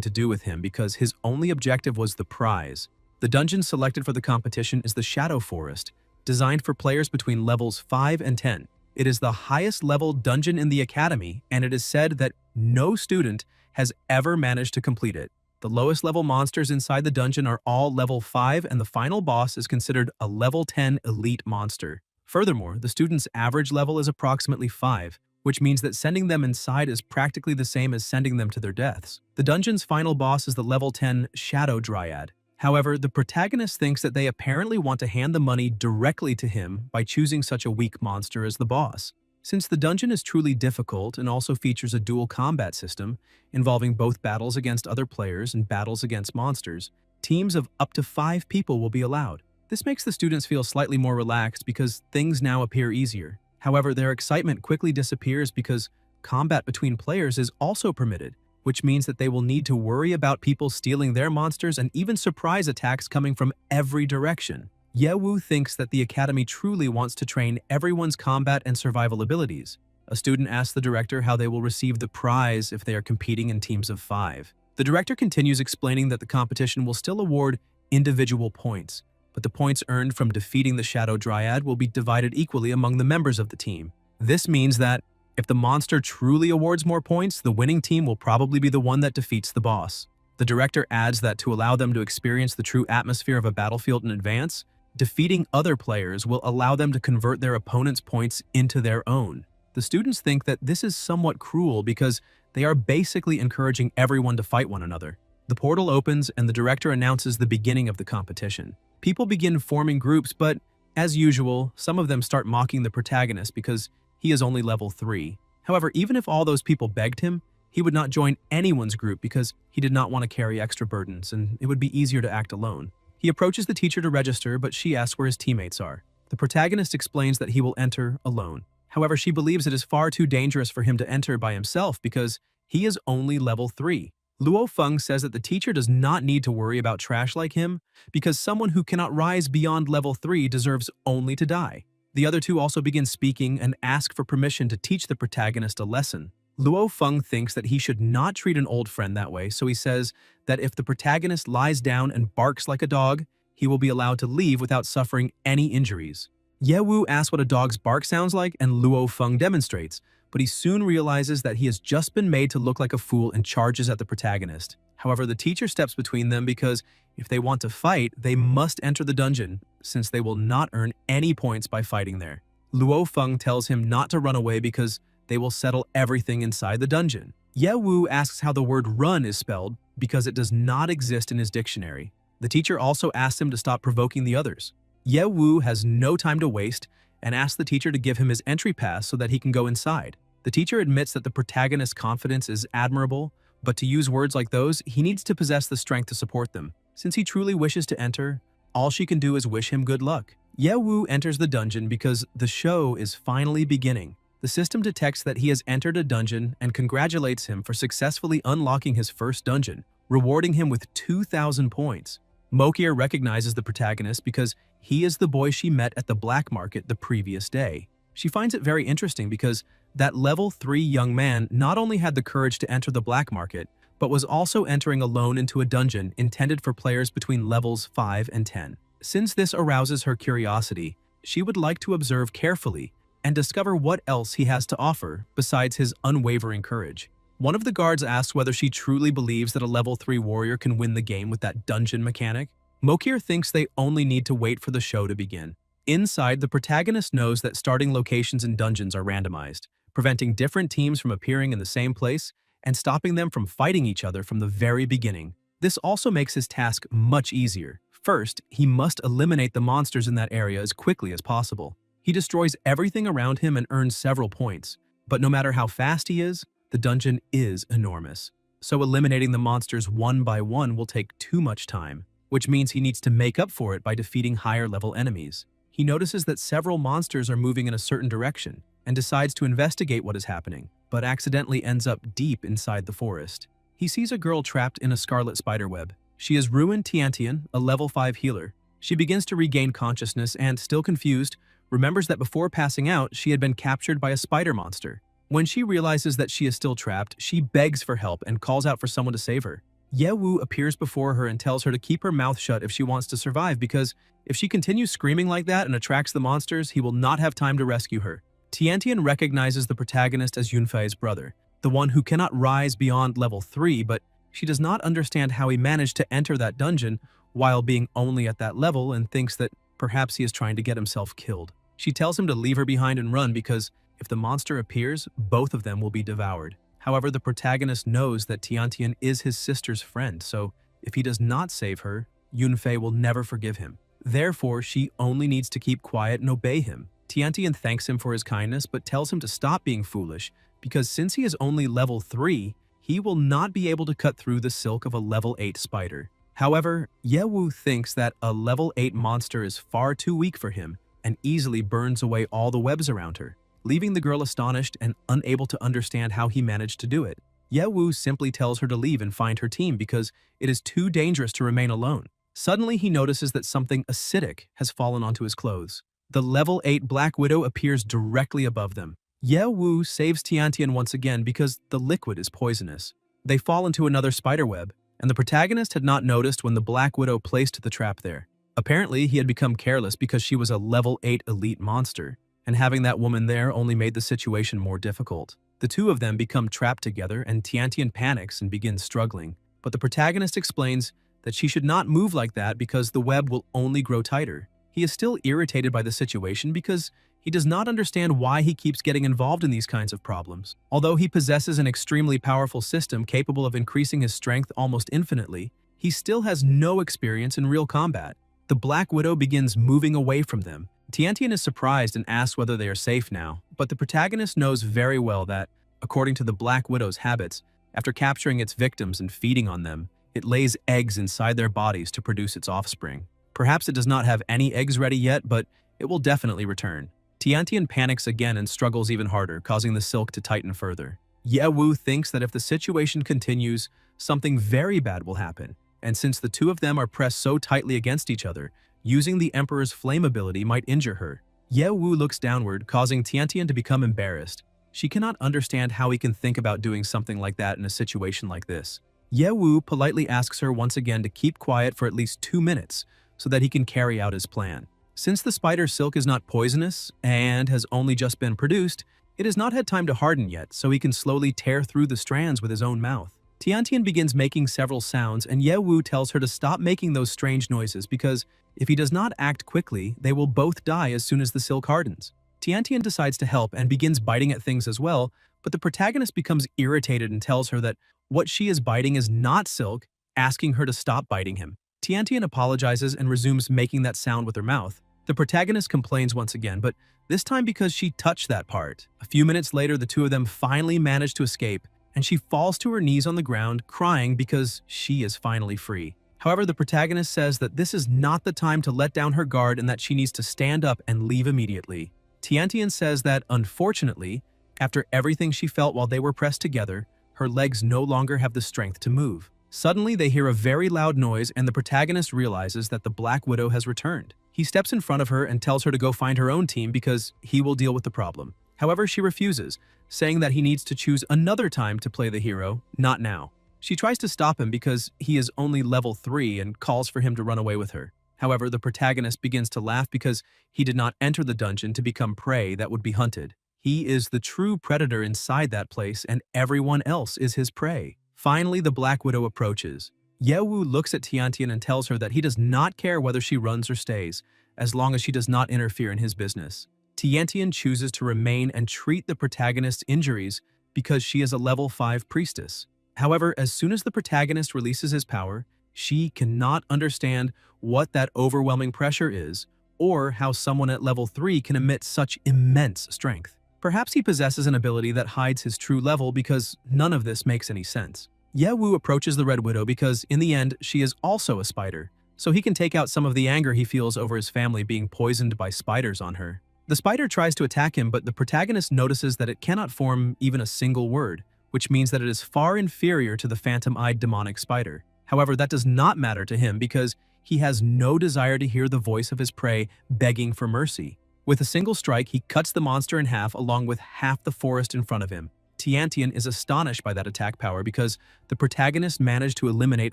to do with him because his only objective was the prize. The dungeon selected for the competition is the Shadow Forest, designed for players between levels 5 and 10. It is the highest level dungeon in the academy, and it is said that no student has ever managed to complete it. The lowest level monsters inside the dungeon are all level 5, and the final boss is considered a level 10 elite monster. Furthermore, the student's average level is approximately 5, which means that sending them inside is practically the same as sending them to their deaths. The dungeon's final boss is the level 10 Shadow Dryad. However, the protagonist thinks that they apparently want to hand the money directly to him by choosing such a weak monster as the boss. Since the dungeon is truly difficult and also features a dual combat system involving both battles against other players and battles against monsters, teams of up to 5 people will be allowed. This makes the students feel slightly more relaxed because things now appear easier. However, their excitement quickly disappears because combat between players is also permitted, which means that they will need to worry about people stealing their monsters and even surprise attacks coming from every direction. Yewu thinks that the academy truly wants to train everyone's combat and survival abilities. A student asks the director how they will receive the prize if they are competing in teams of 5. The director continues explaining that the competition will still award individual points, but the points earned from defeating the Shadow Dryad will be divided equally among the members of the team. This means that if the monster truly awards more points, the winning team will probably be the one that defeats the boss. The director adds that to allow them to experience the true atmosphere of a battlefield in advance, defeating other players will allow them to convert their opponent's points into their own. The students think that this is somewhat cruel because they are basically encouraging everyone to fight one another. The portal opens and the director announces the beginning of the competition. People begin forming groups, but as usual, some of them start mocking the protagonist because he is only level 3. However, even if all those people begged him, he would not join anyone's group because he did not want to carry extra burdens and it would be easier to act alone. He approaches the teacher to register, but she asks where his teammates are. The protagonist explains that he will enter alone. However, she believes it is far too dangerous for him to enter by himself because he is only level 3. Luo Feng says that the teacher does not need to worry about trash like him because someone who cannot rise beyond level 3 deserves only to die. The other two also begin speaking and ask for permission to teach the protagonist a lesson. Luo Feng thinks that he should not treat an old friend that way, so he says that if the protagonist lies down and barks like a dog, he will be allowed to leave without suffering any injuries. Yewu asks what a dog's bark sounds like, and Luo Feng demonstrates, but he soon realizes that he has just been made to look like a fool and charges at the protagonist. However, the teacher steps between them because if they want to fight, they must enter the dungeon, since they will not earn any points by fighting there. Luo Feng tells him not to run away because they will settle everything inside the dungeon. Yewu asks how the word run is spelled because it does not exist in his dictionary. The teacher also asks him to stop provoking the others. Yewu has no time to waste and asks the teacher to give him his entry pass so that he can go inside. The teacher admits that the protagonist's confidence is admirable, but to use words like those, he needs to possess the strength to support them. Since he truly wishes to enter, all she can do is wish him good luck. Yewu enters the dungeon because the show is finally beginning. The system detects that he has entered a dungeon and congratulates him for successfully unlocking his first dungeon, rewarding him with 2,000 points. Mokir recognizes the protagonist because he is the boy she met at the black market the previous day. She finds it very interesting because that level 3 young man not only had the courage to enter the black market, but was also entering alone into a dungeon intended for players between levels 5 and 10. Since this arouses her curiosity, she would like to observe carefully and discover what else he has to offer besides his unwavering courage. One of the guards asks whether she truly believes that a level 3 warrior can win the game with that dungeon mechanic. Mokir thinks they only need to wait for the show to begin. Inside, the protagonist knows that starting locations in dungeons are randomized, preventing different teams from appearing in the same place and stopping them from fighting each other from the very beginning. This also makes his task much easier. First, he must eliminate the monsters in that area as quickly as possible. He destroys everything around him and earns several points. But no matter how fast he is, the dungeon is enormous. So eliminating the monsters one by one will take too much time, which means he needs to make up for it by defeating higher-level enemies. He notices that several monsters are moving in a certain direction and decides to investigate what is happening, but accidentally ends up deep inside the forest. He sees a girl trapped in a scarlet spiderweb. She is Ruin Tiantian, a level 5 healer. She begins to regain consciousness and, still confused, remembers that before passing out, she had been captured by a spider monster. When she realizes that she is still trapped, she begs for help and calls out for someone to save her. Yewu appears before her and tells her to keep her mouth shut if she wants to survive because if she continues screaming like that and attracts the monsters, he will not have time to rescue her. Tiantian recognizes the protagonist as Yunfei's brother, the one who cannot rise beyond level 3, but she does not understand how he managed to enter that dungeon while being only at that level and thinks that perhaps he is trying to get himself killed. She tells him to leave her behind and run because if the monster appears, both of them will be devoured. However, the protagonist knows that Tiantian is his sister's friend, so if he does not save her, Yunfei will never forgive him. Therefore, she only needs to keep quiet and obey him. Tiantian thanks him for his kindness but tells him to stop being foolish because since he is only level 3, he will not be able to cut through the silk of a level 8 spider. However, Yewu thinks that a level 8 monster is far too weak for him and easily burns away all the webs around her, leaving the girl astonished and unable to understand how he managed to do it. Yewu simply tells her to leave and find her team because it is too dangerous to remain alone. Suddenly, he notices that something acidic has fallen onto his clothes. The level 8 Black Widow appears directly above them. Yewu saves Tiantian once again because the liquid is poisonous. They fall into another spiderweb, and the protagonist had not noticed when the Black Widow placed the trap there. Apparently, he had become careless because she was a level 8 elite monster, and having that woman there only made the situation more difficult. The two of them become trapped together and Tiantian panics and begins struggling, but the protagonist explains that she should not move like that because the web will only grow tighter. He is still irritated by the situation because he does not understand why he keeps getting involved in these kinds of problems. Although he possesses an extremely powerful system capable of increasing his strength almost infinitely, he still has no experience in real combat. The Black Widow begins moving away from them. Tiantian is surprised and asks whether they are safe now, but the protagonist knows very well that, according to the Black Widow's habits, after capturing its victims and feeding on them, it lays eggs inside their bodies to produce its offspring. Perhaps it does not have any eggs ready yet, but it will definitely return. Tiantian panics again and struggles even harder, causing the silk to tighten further. Yewu thinks that if the situation continues, something very bad will happen, and since the two of them are pressed so tightly against each other, using the Emperor's flame ability might injure her. Yewu looks downward, causing Tiantian to become embarrassed. She cannot understand how he can think about doing something like that in a situation like this. Yewu politely asks her once again to keep quiet for at least 2 minutes so that he can carry out his plan. Since the spider silk is not poisonous and has only just been produced, it has not had time to harden yet, so he can slowly tear through the strands with his own mouth. Tiantian begins making several sounds, and Yewu tells her to stop making those strange noises because if he does not act quickly, they will both die as soon as the silk hardens. Tiantian decides to help and begins biting at things as well, but the protagonist becomes irritated and tells her that what she is biting is not silk, asking her to stop biting him. Tiantian apologizes and resumes making that sound with her mouth. The protagonist complains once again, but this time because she touched that part. A few minutes later, the two of them finally manage to escape, and she falls to her knees on the ground, crying because she is finally free. However, the protagonist says that this is not the time to let down her guard and that she needs to stand up and leave immediately. Tiantian says that, unfortunately, after everything she felt while they were pressed together, her legs no longer have the strength to move. Suddenly, they hear a very loud noise and the protagonist realizes that the Black Widow has returned. He steps in front of her and tells her to go find her own team because he will deal with the problem. However, she refuses, saying that he needs to choose another time to play the hero, not now. She tries to stop him because he is only level 3 and calls for him to run away with her. However, the protagonist begins to laugh because he did not enter the dungeon to become prey that would be hunted. He is the true predator inside that place and everyone else is his prey. Finally, the Black Widow approaches. Yewu looks at Tiantian and tells her that he does not care whether she runs or stays, as long as she does not interfere in his business. Tiantian chooses to remain and treat the protagonist's injuries because she is a level 5 priestess. However, as soon as the protagonist releases his power, she cannot understand what that overwhelming pressure is, or how someone at level 3 can emit such immense strength. Perhaps he possesses an ability that hides his true level because none of this makes any sense. Yewu approaches the Red Widow because, in the end, she is also a spider, so he can take out some of the anger he feels over his family being poisoned by spiders on her. The spider tries to attack him, but the protagonist notices that it cannot form even a single word, which means that it is far inferior to the phantom-eyed demonic spider. However, that does not matter to him because he has no desire to hear the voice of his prey begging for mercy. With a single strike, he cuts the monster in half along with half the forest in front of him. Tiantian is astonished by that attack power because the protagonist managed to eliminate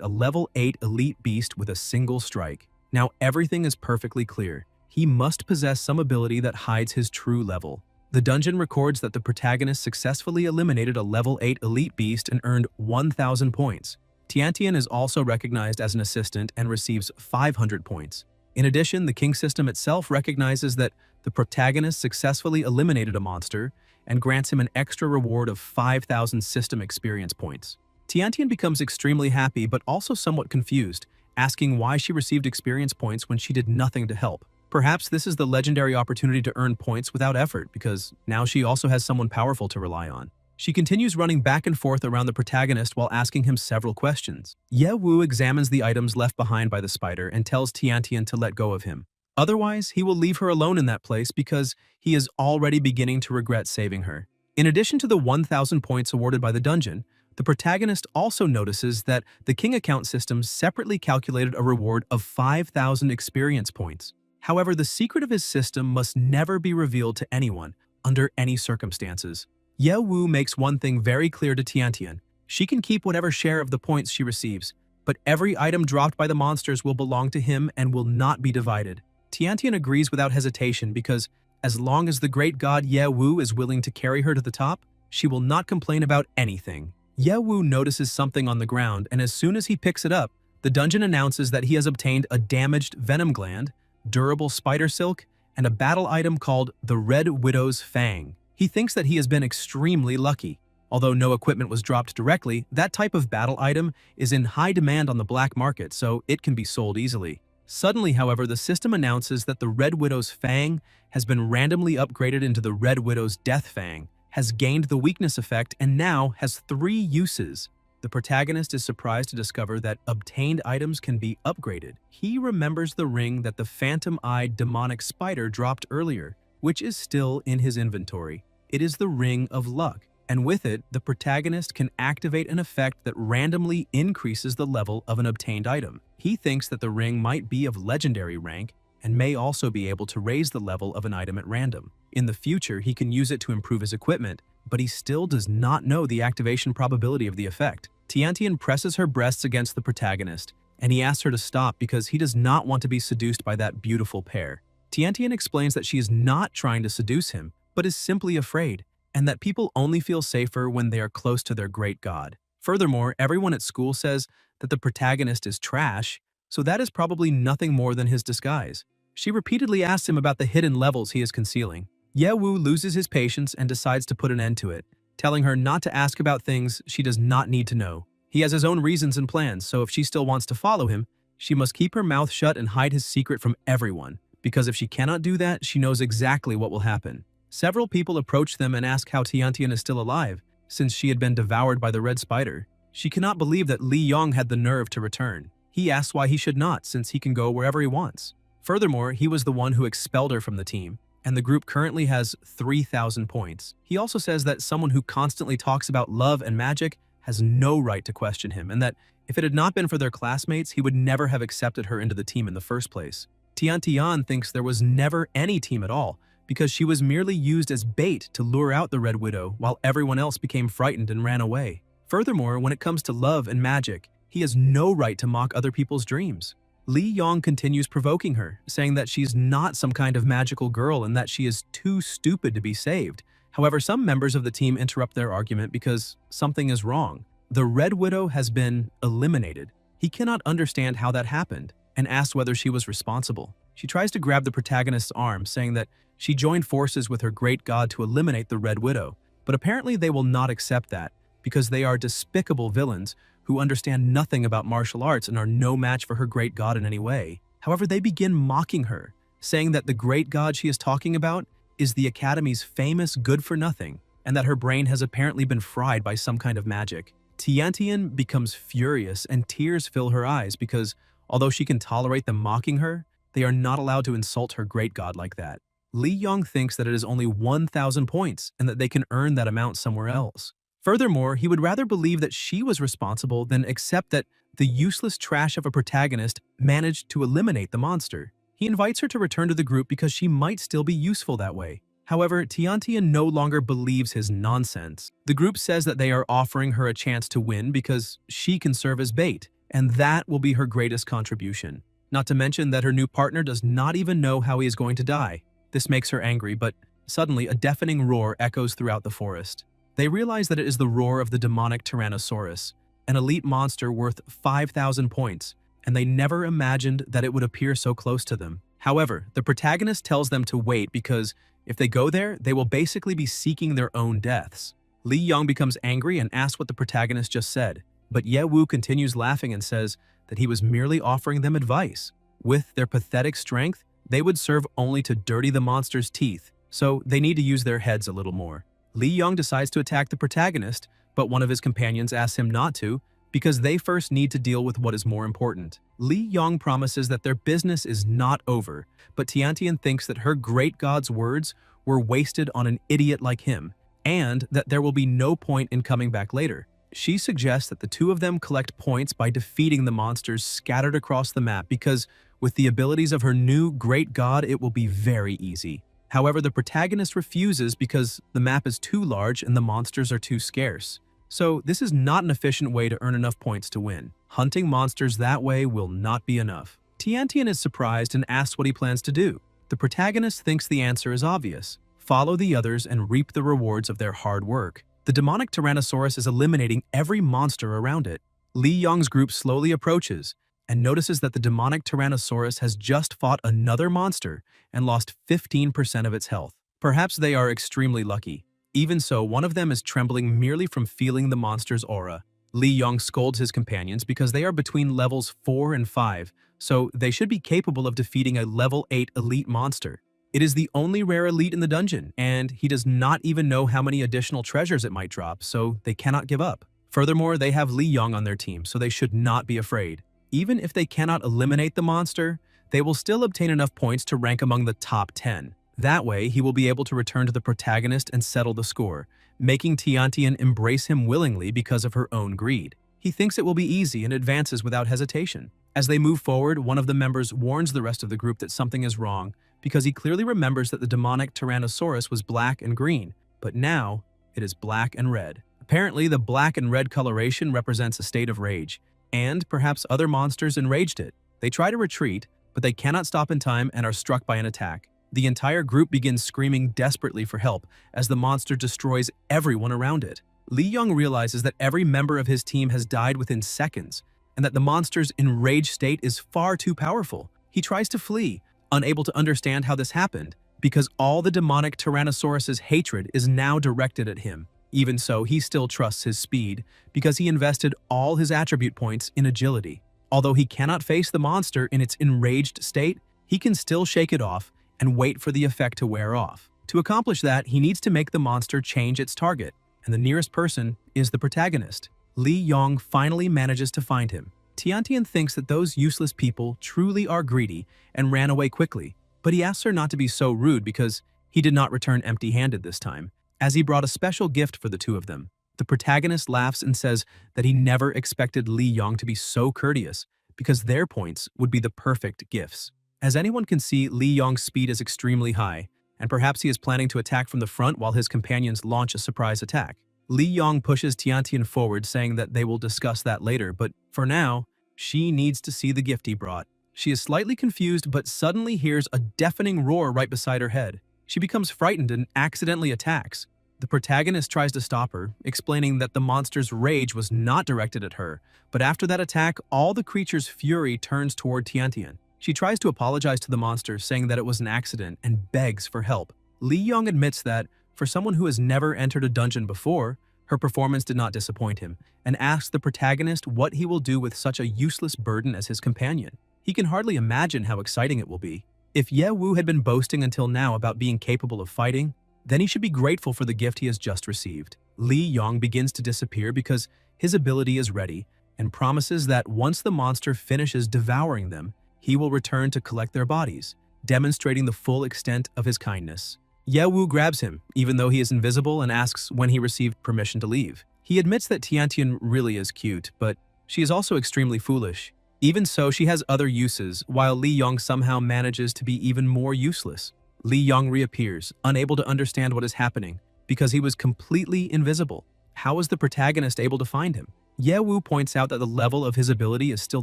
a level 8 elite beast with a single strike. Now everything is perfectly clear. He must possess some ability that hides his true level. The dungeon records that the protagonist successfully eliminated a level 8 elite beast and earned 1,000 points. Tiantian is also recognized as an assistant and receives 500 points. In addition, the king system itself recognizes that the protagonist successfully eliminated a monster and grants him an extra reward of 5,000 system experience points. Tiantian becomes extremely happy but also somewhat confused, asking why she received experience points when she did nothing to help. Perhaps this is the legendary opportunity to earn points without effort because now she also has someone powerful to rely on. She continues running back and forth around the protagonist while asking him several questions. Yewu examines the items left behind by the spider and tells Tiantian to let go of him. Otherwise, he will leave her alone in that place because he is already beginning to regret saving her. In addition to the 1,000 points awarded by the dungeon, the protagonist also notices that the king account system separately calculated a reward of 5,000 experience points. However, the secret of his system must never be revealed to anyone, under any circumstances. Yewu makes one thing very clear to Tiantian. She can keep whatever share of the points she receives, but every item dropped by the monsters will belong to him and will not be divided. Tiantian agrees without hesitation because, as long as the great god Yewu is willing to carry her to the top, she will not complain about anything. Yewu notices something on the ground, and as soon as he picks it up, the dungeon announces that he has obtained a damaged venom gland, durable spider silk, and a battle item called the Red Widow's Fang. He thinks that he has been extremely lucky. Although no equipment was dropped directly, that type of battle item is in high demand on the black market, so it can be sold easily. Suddenly, however, the system announces that the Red Widow's Fang has been randomly upgraded into the Red Widow's Death Fang, has gained the weakness effect, and now has 3 uses. The protagonist is surprised to discover that obtained items can be upgraded. He remembers the ring that the phantom-eyed demonic spider dropped earlier, which is still in his inventory. It is the Ring of Luck, and with it, the protagonist can activate an effect that randomly increases the level of an obtained item. He thinks that the ring might be of legendary rank and may also be able to raise the level of an item at random. In the future, he can use it to improve his equipment, but he still does not know the activation probability of the effect. Tiantian presses her breasts against the protagonist, and he asks her to stop because he does not want to be seduced by that beautiful pair. Tiantian explains that she is not trying to seduce him, but is simply afraid, and that people only feel safer when they are close to their great god. Furthermore, everyone at school says that the protagonist is trash, so that is probably nothing more than his disguise. She repeatedly asks him about the hidden levels he is concealing. Yewu loses his patience and decides to put an end to it, telling her not to ask about things she does not need to know. He has his own reasons and plans, so if she still wants to follow him, she must keep her mouth shut and hide his secret from everyone, because if she cannot do that, she knows exactly what will happen. Several people approach them and ask how Tiantian is still alive, since she had been devoured by the red spider. She cannot believe that Li Yong had the nerve to return. He asks why he should not, since he can go wherever he wants. Furthermore, he was the one who expelled her from the team, and the group currently has 3,000 points. He also says that someone who constantly talks about love and magic has no right to question him, and that if it had not been for their classmates, he would never have accepted her into the team in the first place. Tiantian thinks there was never any team at all, because she was merely used as bait to lure out the Red Widow while everyone else became frightened and ran away. Furthermore, when it comes to love and magic, he has no right to mock other people's dreams. Li Yong continues provoking her, saying that she's not some kind of magical girl and that she is too stupid to be saved. However, some members of the team interrupt their argument because something is wrong. The Red Widow has been eliminated. He cannot understand how that happened and asks whether she was responsible. She tries to grab the protagonist's arm, saying that she joined forces with her great god to eliminate the Red Widow, but apparently they will not accept that because they are despicable villains who understand nothing about martial arts and are no match for her great god in any way. However, they begin mocking her, saying that the great god she is talking about is the Academy's famous good-for-nothing, and that her brain has apparently been fried by some kind of magic. Tiantian becomes furious and tears fill her eyes because, although she can tolerate them mocking her, they are not allowed to insult her great god like that. Li Yong thinks that it is only 1,000 points and that they can earn that amount somewhere else. Furthermore, he would rather believe that she was responsible than accept that the useless trash of a protagonist managed to eliminate the monster. He invites her to return to the group because she might still be useful that way. However, Tiantian no longer believes his nonsense. The group says that they are offering her a chance to win because she can serve as bait, and that will be her greatest contribution. Not to mention that her new partner does not even know how he is going to die. This makes her angry, but suddenly a deafening roar echoes throughout the forest. They realize that it is the roar of the demonic Tyrannosaurus, an elite monster worth 5,000 points, and they never imagined that it would appear so close to them. However, the protagonist tells them to wait because if they go there, they will basically be seeking their own deaths. Li Yong becomes angry and asks what the protagonist just said, but Ye Wu continues laughing and says that he was merely offering them advice. With their pathetic strength, they would serve only to dirty the monster's teeth, so they need to use their heads a little more. Li Yong decides to attack the protagonist, but one of his companions asks him not to because they first need to deal with what is more important. Li Yong promises that their business is not over, but Tiantian thinks that her great god's words were wasted on an idiot like him, and that there will be no point in coming back later. She suggests that the two of them collect points by defeating the monsters scattered across the map because with the abilities of her new great god, it will be very easy. However, the protagonist refuses because the map is too large and the monsters are too scarce. So this is not an efficient way to earn enough points to win. Hunting monsters that way will not be enough. Tiantian is surprised and asks what he plans to do. The protagonist thinks the answer is obvious. Follow the others and reap the rewards of their hard work. The demonic Tyrannosaurus is eliminating every monster around it. Li Yong's group slowly approaches and notices that the demonic Tyrannosaurus has just fought another monster and lost 15% of its health. Perhaps they are extremely lucky. Even so, one of them is trembling merely from feeling the monster's aura. Li Yong scolds his companions because they are between levels 4 and 5, so they should be capable of defeating a level 8 elite monster. It is the only rare elite in the dungeon, and he does not even know how many additional treasures it might drop, so they cannot give up. Furthermore, they have Li Yong on their team, so they should not be afraid. Even if they cannot eliminate the monster, they will still obtain enough points to rank among the top 10. That way, he will be able to return to the protagonist and settle the score, making Tiantian embrace him willingly because of her own greed. He thinks it will be easy and advances without hesitation. As they move forward, one of the members warns the rest of the group that something is wrong because he clearly remembers that the demonic Tyrannosaurus was black and green, but now it is black and red. Apparently, the black and red coloration represents a state of rage, and perhaps other monsters enraged it. They try to retreat, but they cannot stop in time and are struck by an attack. The entire group begins screaming desperately for help as the monster destroys everyone around it. Li Yong realizes that every member of his team has died within seconds, and that the monster's enraged state is far too powerful. He tries to flee, unable to understand how this happened, because all the demonic Tyrannosaurus's hatred is now directed at him. Even so, he still trusts his speed, because he invested all his attribute points in agility. Although he cannot face the monster in its enraged state, he can still shake it off and wait for the effect to wear off. To accomplish that, he needs to make the monster change its target, and the nearest person is the protagonist. Li Yong finally manages to find him. Tiantian thinks that those useless people truly are greedy and ran away quickly, but he asks her not to be so rude because he did not return empty-handed this time, as he brought a special gift for the two of them. The protagonist laughs and says that he never expected Li Yong to be so courteous because their points would be the perfect gifts. As anyone can see, Li Yong's speed is extremely high, and perhaps he is planning to attack from the front while his companions launch a surprise attack. Li Yong pushes Tiantian forward, saying that they will discuss that later, but for now, she needs to see the gift he brought. She is slightly confused, but suddenly hears a deafening roar right beside her head. She becomes frightened and accidentally attacks, The protagonist tries to stop her, explaining that the monster's rage was not directed at her, but after that attack, all the creature's fury turns toward Tiantian. She tries to apologize to the monster, saying that it was an accident, and begs for help. Li Yong admits that, for someone who has never entered a dungeon before, her performance did not disappoint him, and asks the protagonist what he will do with such a useless burden as his companion. He can hardly imagine how exciting it will be. If Ye Wu had been boasting until now about being capable of fighting, then he should be grateful for the gift he has just received. Li Yong begins to disappear because his ability is ready, and promises that once the monster finishes devouring them, he will return to collect their bodies, demonstrating the full extent of his kindness. Ye Wu grabs him, even though he is invisible, and asks when he received permission to leave. He admits that Tiantian really is cute, but she is also extremely foolish. Even so, she has other uses, while Li Yong somehow manages to be even more useless. Li Yong reappears, unable to understand what is happening, because he was completely invisible. How is the protagonist able to find him? Ye Wu points out that the level of his ability is still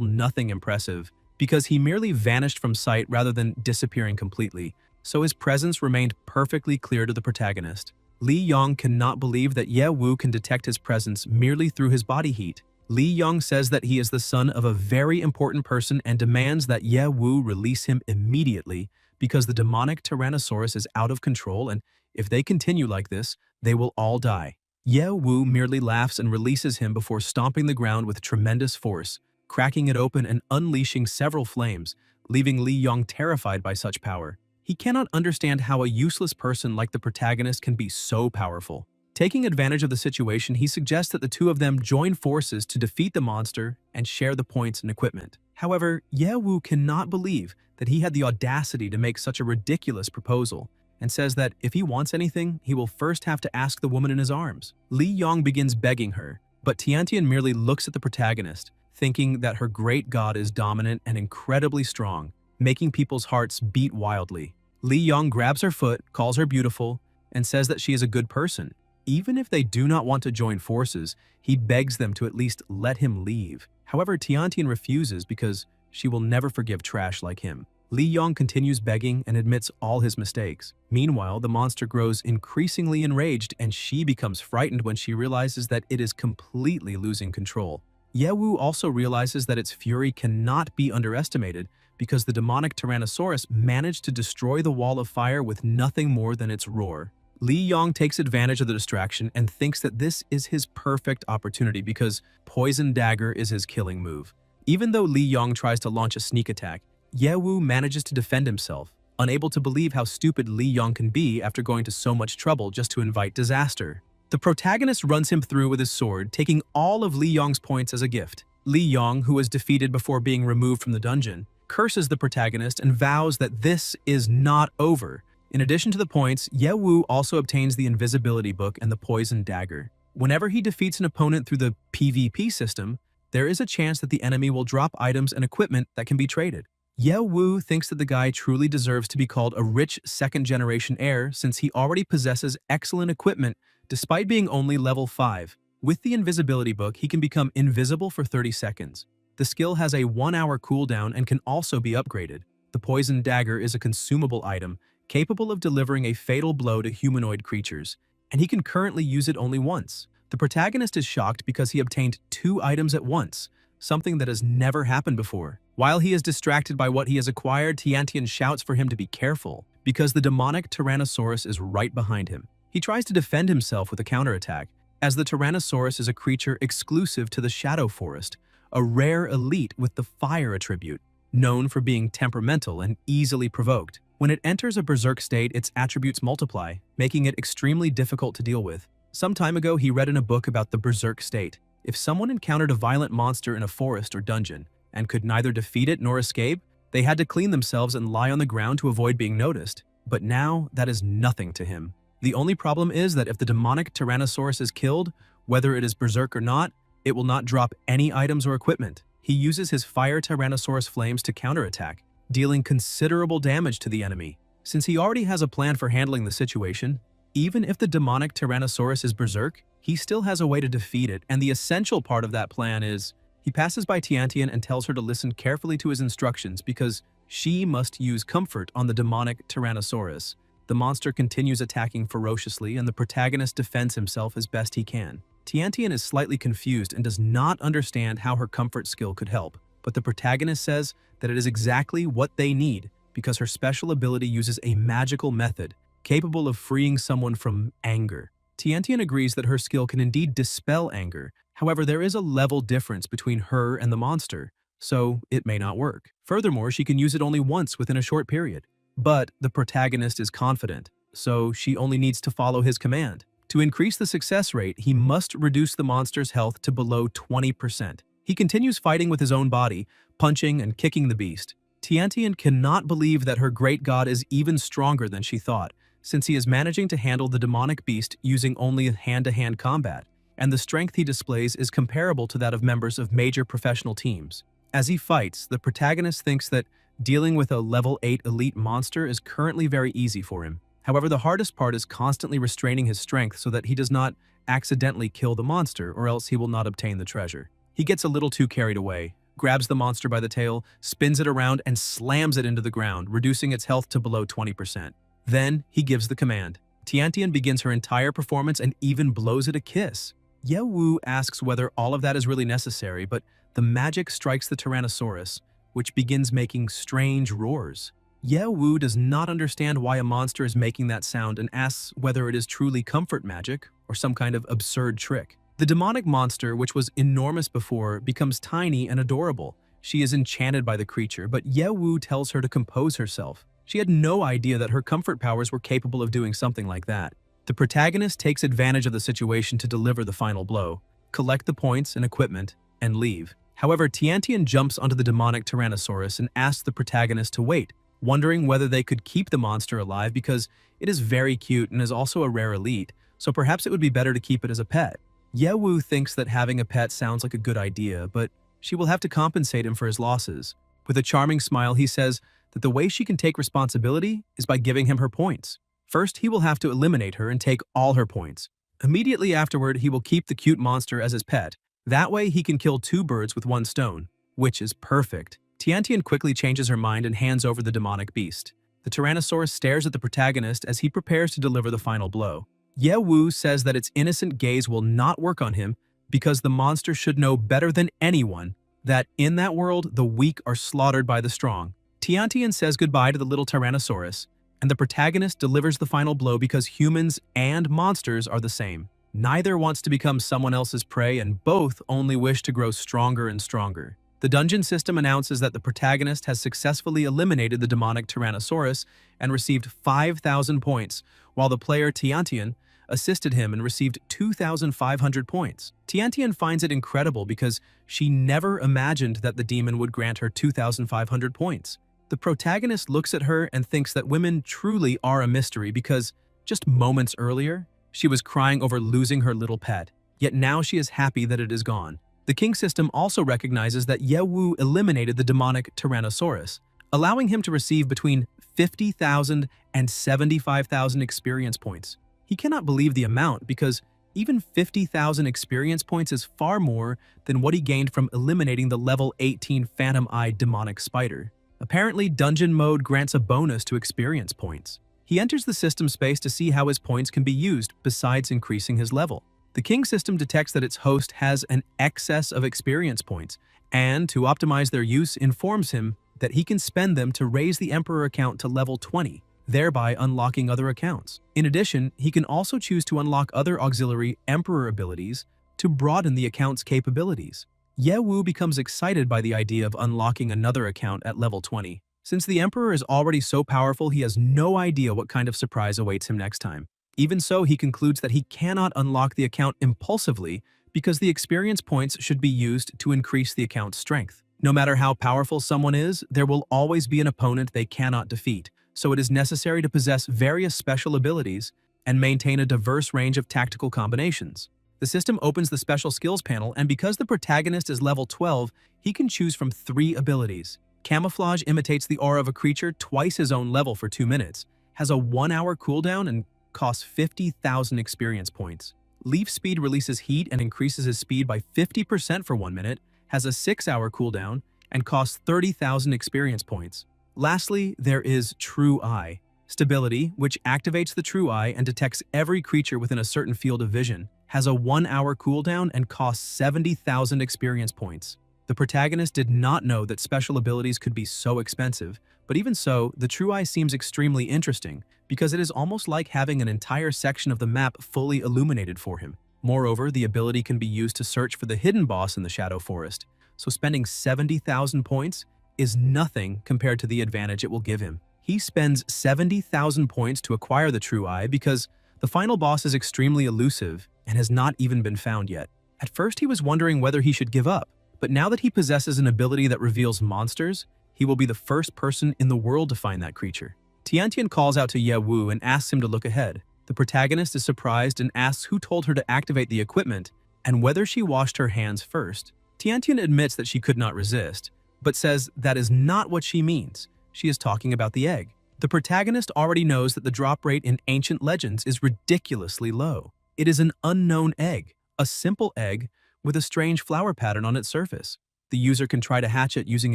nothing impressive, because he merely vanished from sight rather than disappearing completely, so his presence remained perfectly clear to the protagonist. Li Yong cannot believe that Ye Wu can detect his presence merely through his body heat. Li Yong says that he is the son of a very important person and demands that Ye Wu release him immediately, because the demonic Tyrannosaurus is out of control, and if they continue like this, they will all die. Ye Wu merely laughs and releases him before stomping the ground with tremendous force, cracking it open and unleashing several flames, leaving Li Yong terrified by such power. He cannot understand how a useless person like the protagonist can be so powerful. Taking advantage of the situation, he suggests that the two of them join forces to defeat the monster and share the points and equipment. However, Ye Wu cannot believe that he had the audacity to make such a ridiculous proposal, and says that if he wants anything, he will first have to ask the woman in his arms. Li Yong begins begging her, but Tiantian merely looks at the protagonist, thinking that her great god is dominant and incredibly strong, making people's hearts beat wildly. Li Yong grabs her foot, calls her beautiful, and says that she is a good person. Even if they do not want to join forces, he begs them to at least let him leave. However, Tiantian refuses because she will never forgive trash like him. Li Yong continues begging and admits all his mistakes. Meanwhile, the monster grows increasingly enraged, and she becomes frightened when she realizes that it is completely losing control. Ye Wu also realizes that its fury cannot be underestimated because the demonic Tyrannosaurus managed to destroy the wall of fire with nothing more than its roar. Li Yong takes advantage of the distraction and thinks that this is his perfect opportunity because Poison Dagger is his killing move. Even though Li Yong tries to launch a sneak attack, Ye Wu manages to defend himself, unable to believe how stupid Li Yong can be after going to so much trouble just to invite disaster. The protagonist runs him through with his sword, taking all of Li Yong's points as a gift. Li Yong, who was defeated before being removed from the dungeon, curses the protagonist and vows that this is not over. In addition to the points, Ye Wu also obtains the invisibility book and the poison dagger. Whenever he defeats an opponent through the PvP system, there is a chance that the enemy will drop items and equipment that can be traded. Ye Wu thinks that the guy truly deserves to be called a rich second-generation heir since he already possesses excellent equipment despite being only level 5. With the invisibility book, he can become invisible for 30 seconds. The skill has a 1-hour cooldown and can also be upgraded. The poison dagger is a consumable item, capable of delivering a fatal blow to humanoid creatures, and he can currently use it only once. The protagonist is shocked because he obtained 2 items at once, something that has never happened before. While he is distracted by what he has acquired, Tiantian shouts for him to be careful, because the demonic Tyrannosaurus is right behind him. He tries to defend himself with a counterattack, as the Tyrannosaurus is a creature exclusive to the Shadow Forest, a rare elite with the fire attribute, known for being temperamental and easily provoked. When it enters a berserk state, its attributes multiply, making it extremely difficult to deal with. Some time ago, he read in a book about the berserk state. If someone encountered a violent monster in a forest or dungeon and could neither defeat it nor escape, they had to clean themselves and lie on the ground to avoid being noticed. But now, that is nothing to him. The only problem is that if the demonic Tyrannosaurus is killed, whether it is berserk or not, it will not drop any items or equipment. He uses his fire Tyrannosaurus flames to counterattack, dealing considerable damage to the enemy. Since he already has a plan for handling the situation, even if the demonic Tyrannosaurus is berserk, he still has a way to defeat it, and the essential part of that plan is he passes by Tiantian and tells her to listen carefully to his instructions because she must use comfort on the demonic Tyrannosaurus. The monster continues attacking ferociously, and the protagonist defends himself as best he can. Tiantian is slightly confused and does not understand how her comfort skill could help, but the protagonist says that it is exactly what they need because her special ability uses a magical method capable of freeing someone from anger. Tiantian agrees that her skill can indeed dispel anger. However, there is a level difference between her and the monster, so it may not work. Furthermore, she can use it only once within a short period. But the protagonist is confident, so she only needs to follow his command. To increase the success rate, he must reduce the monster's health to below 20%. He continues fighting with his own body, punching and kicking the beast. Tiantian cannot believe that her great god is even stronger than she thought, since he is managing to handle the demonic beast using only hand-to-hand combat, and the strength he displays is comparable to that of members of major professional teams. As he fights, the protagonist thinks that dealing with a level 8 elite monster is currently very easy for him. However, the hardest part is constantly restraining his strength so that he does not accidentally kill the monster, or else he will not obtain the treasure. He gets a little too carried away, grabs the monster by the tail, spins it around, and slams it into the ground, reducing its health to below 20%. Then, he gives the command. Tiantian begins her entire performance and even blows it a kiss. Yahello asks whether all of that is really necessary, but the magic strikes the Tyrannosaurus, which begins making strange roars. Yahello does not understand why a monster is making that sound and asks whether it is truly comfort magic or some kind of absurd trick. The demonic monster, which was enormous before, becomes tiny and adorable. She is enchanted by the creature, but Yahello tells her to compose herself. She had no idea that her comfort powers were capable of doing something like that. The protagonist takes advantage of the situation to deliver the final blow, collect the points and equipment, and leave. However, Tiantian jumps onto the demonic Tyrannosaurus and asks the protagonist to wait, wondering whether they could keep the monster alive because it is very cute and is also a rare elite, so perhaps it would be better to keep it as a pet. Yahello thinks that having a pet sounds like a good idea, but she will have to compensate him for his losses. With a charming smile, he says that the way she can take responsibility is by giving him her points. First, he will have to eliminate her and take all her points. Immediately afterward, he will keep the cute monster as his pet. That way, he can kill 2 birds with 1 stone, which is perfect. Tiantian quickly changes her mind and hands over the demonic beast. The Tyrannosaurus stares at the protagonist as he prepares to deliver the final blow. Yahello says that its innocent gaze will not work on him because the monster should know better than anyone that in that world, the weak are slaughtered by the strong. Tiantian says goodbye to the little Tyrannosaurus, and the protagonist delivers the final blow because humans and monsters are the same. Neither wants to become someone else's prey, and both only wish to grow stronger and stronger. The dungeon system announces that the protagonist has successfully eliminated the demonic Tyrannosaurus and received 5,000 points, while the player Tiantian assisted him and received 2,500 points. Tiantian finds it incredible because she never imagined that the demon would grant her 2,500 points. The protagonist looks at her and thinks that women truly are a mystery because just moments earlier, she was crying over losing her little pet, yet now she is happy that it is gone. The king system also recognizes that Yahello eliminated the demonic Tyrannosaurus, allowing him to receive between 50,000 and 75,000 experience points. He cannot believe the amount because even 50,000 experience points is far more than what he gained from eliminating the level 18 Phantom Eye demonic spider. Apparently, dungeon mode grants a bonus to experience points. He enters the system space to see how his points can be used besides increasing his level. The king system detects that its host has an excess of experience points, and to optimize their use informs him that he can spend them to raise the Emperor account to level 20, thereby unlocking other accounts. In addition, he can also choose to unlock other auxiliary Emperor abilities to broaden the account's capabilities. Yahello becomes excited by the idea of unlocking another account at level 20. Since the Emperor is already so powerful, he has no idea what kind of surprise awaits him next time. Even so, he concludes that he cannot unlock the account impulsively because the experience points should be used to increase the account's strength. No matter how powerful someone is, there will always be an opponent they cannot defeat, so it is necessary to possess various special abilities and maintain a diverse range of tactical combinations. The system opens the special skills panel, and because the protagonist is level 12, he can choose from 3 abilities. Camouflage imitates the aura of a creature twice his own level for 2 minutes, has a 1-hour cooldown, and costs 50,000 experience points. Leaf Speed releases heat and increases his speed by 50% for 1 minute, has a 6-hour cooldown, and costs 30,000 experience points. Lastly, there is True Eye. Stability, which activates the true eye and detects every creature within a certain field of vision, has a 1-hour cooldown and costs 70,000 experience points. The protagonist did not know that special abilities could be so expensive, but even so, the true eye seems extremely interesting because it is almost like having an entire section of the map fully illuminated for him. Moreover, the ability can be used to search for the hidden boss in the Shadow Forest, so spending 70,000 points is nothing compared to the advantage it will give him. He spends 70,000 points to acquire the true eye because the final boss is extremely elusive and has not even been found yet. At first he was wondering whether he should give up, but now that he possesses an ability that reveals monsters, he will be the first person in the world to find that creature. Tiantian calls out to Ye Wu and asks him to look ahead. The protagonist is surprised and asks who told her to activate the equipment and whether she washed her hands first. Tiantian admits that she could not resist, but says that is not what she means. She is talking about the egg. The protagonist already knows that the drop rate in ancient legends is ridiculously low. It is an unknown egg, a simple egg with a strange flower pattern on its surface. The user can try to hatch it using